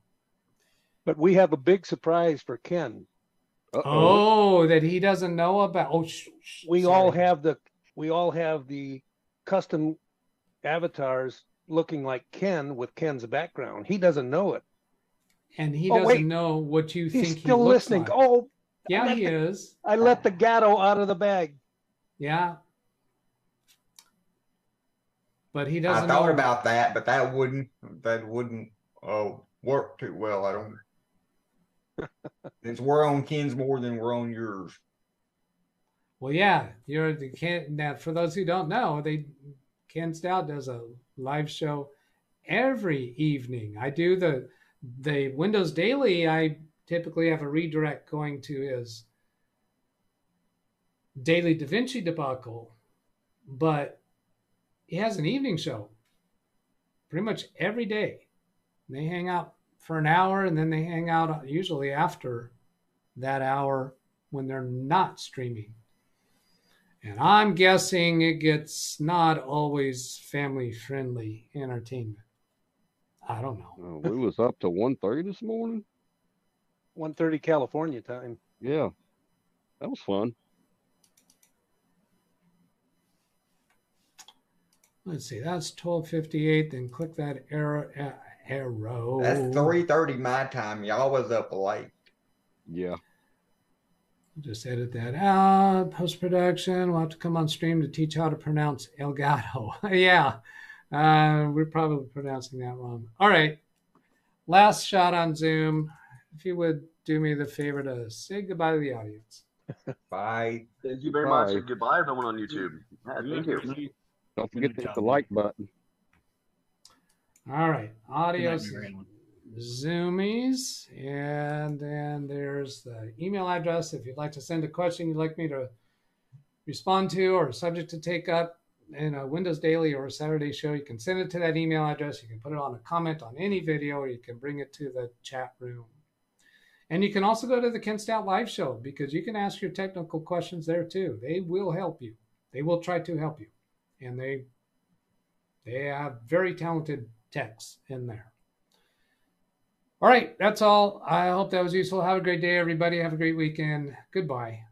But we have a big surprise for Ken. Oh, that he doesn't know about. Oh, we all have the custom avatars looking like Ken with Ken's background. He doesn't know it. And he doesn't know what you think he's still he looks listening. like. Oh, yeah, he is. I let the gatto out of the bag. Yeah. But he doesn't I thought know about that, but that wouldn't work too well. I don't. Since we're on Ken's more than we're on yours. Well, yeah, you're the Ken. Now, for those who don't know, KStout does a live show every evening. I do the Windows Daily. I typically have a redirect going to his Daily Da Vinci debacle, but he has an evening show pretty much every day. They hang out for an hour, and then they hang out usually after that hour when they're not streaming. And I'm guessing it gets not always family-friendly entertainment. I don't know. We was up to 1:30 this morning. 1:30 California time. Yeah, that was fun. Let's see, that's 12:58. Then click that arrow. That's 3:30 my time. Y'all was up late. Yeah. Just edit that out. Post-production. We'll have to come on stream to teach how to pronounce El Gato. Yeah. We're probably pronouncing that wrong. All right. Last shot on Zoom. If you would do me the favor to say goodbye to the audience. Bye. Thank you very much. And goodbye, everyone on YouTube. Thank you. Don't forget to hit the like button. All right. Adios, Zoomies. And then there's the email address. If you'd like to send a question you'd like me to respond to or a subject to take up in a Windows Daily or a Saturday show, you can send it to that email address. You can put it on a comment on any video, or you can bring it to the chat room. And you can also go to the KStout live show, because you can ask your technical questions there too. They will help you. They will try to help you. And they have very talented techs in there. All right, that's all. I hope that was useful. Have a great day, everybody. Have a great weekend. Goodbye.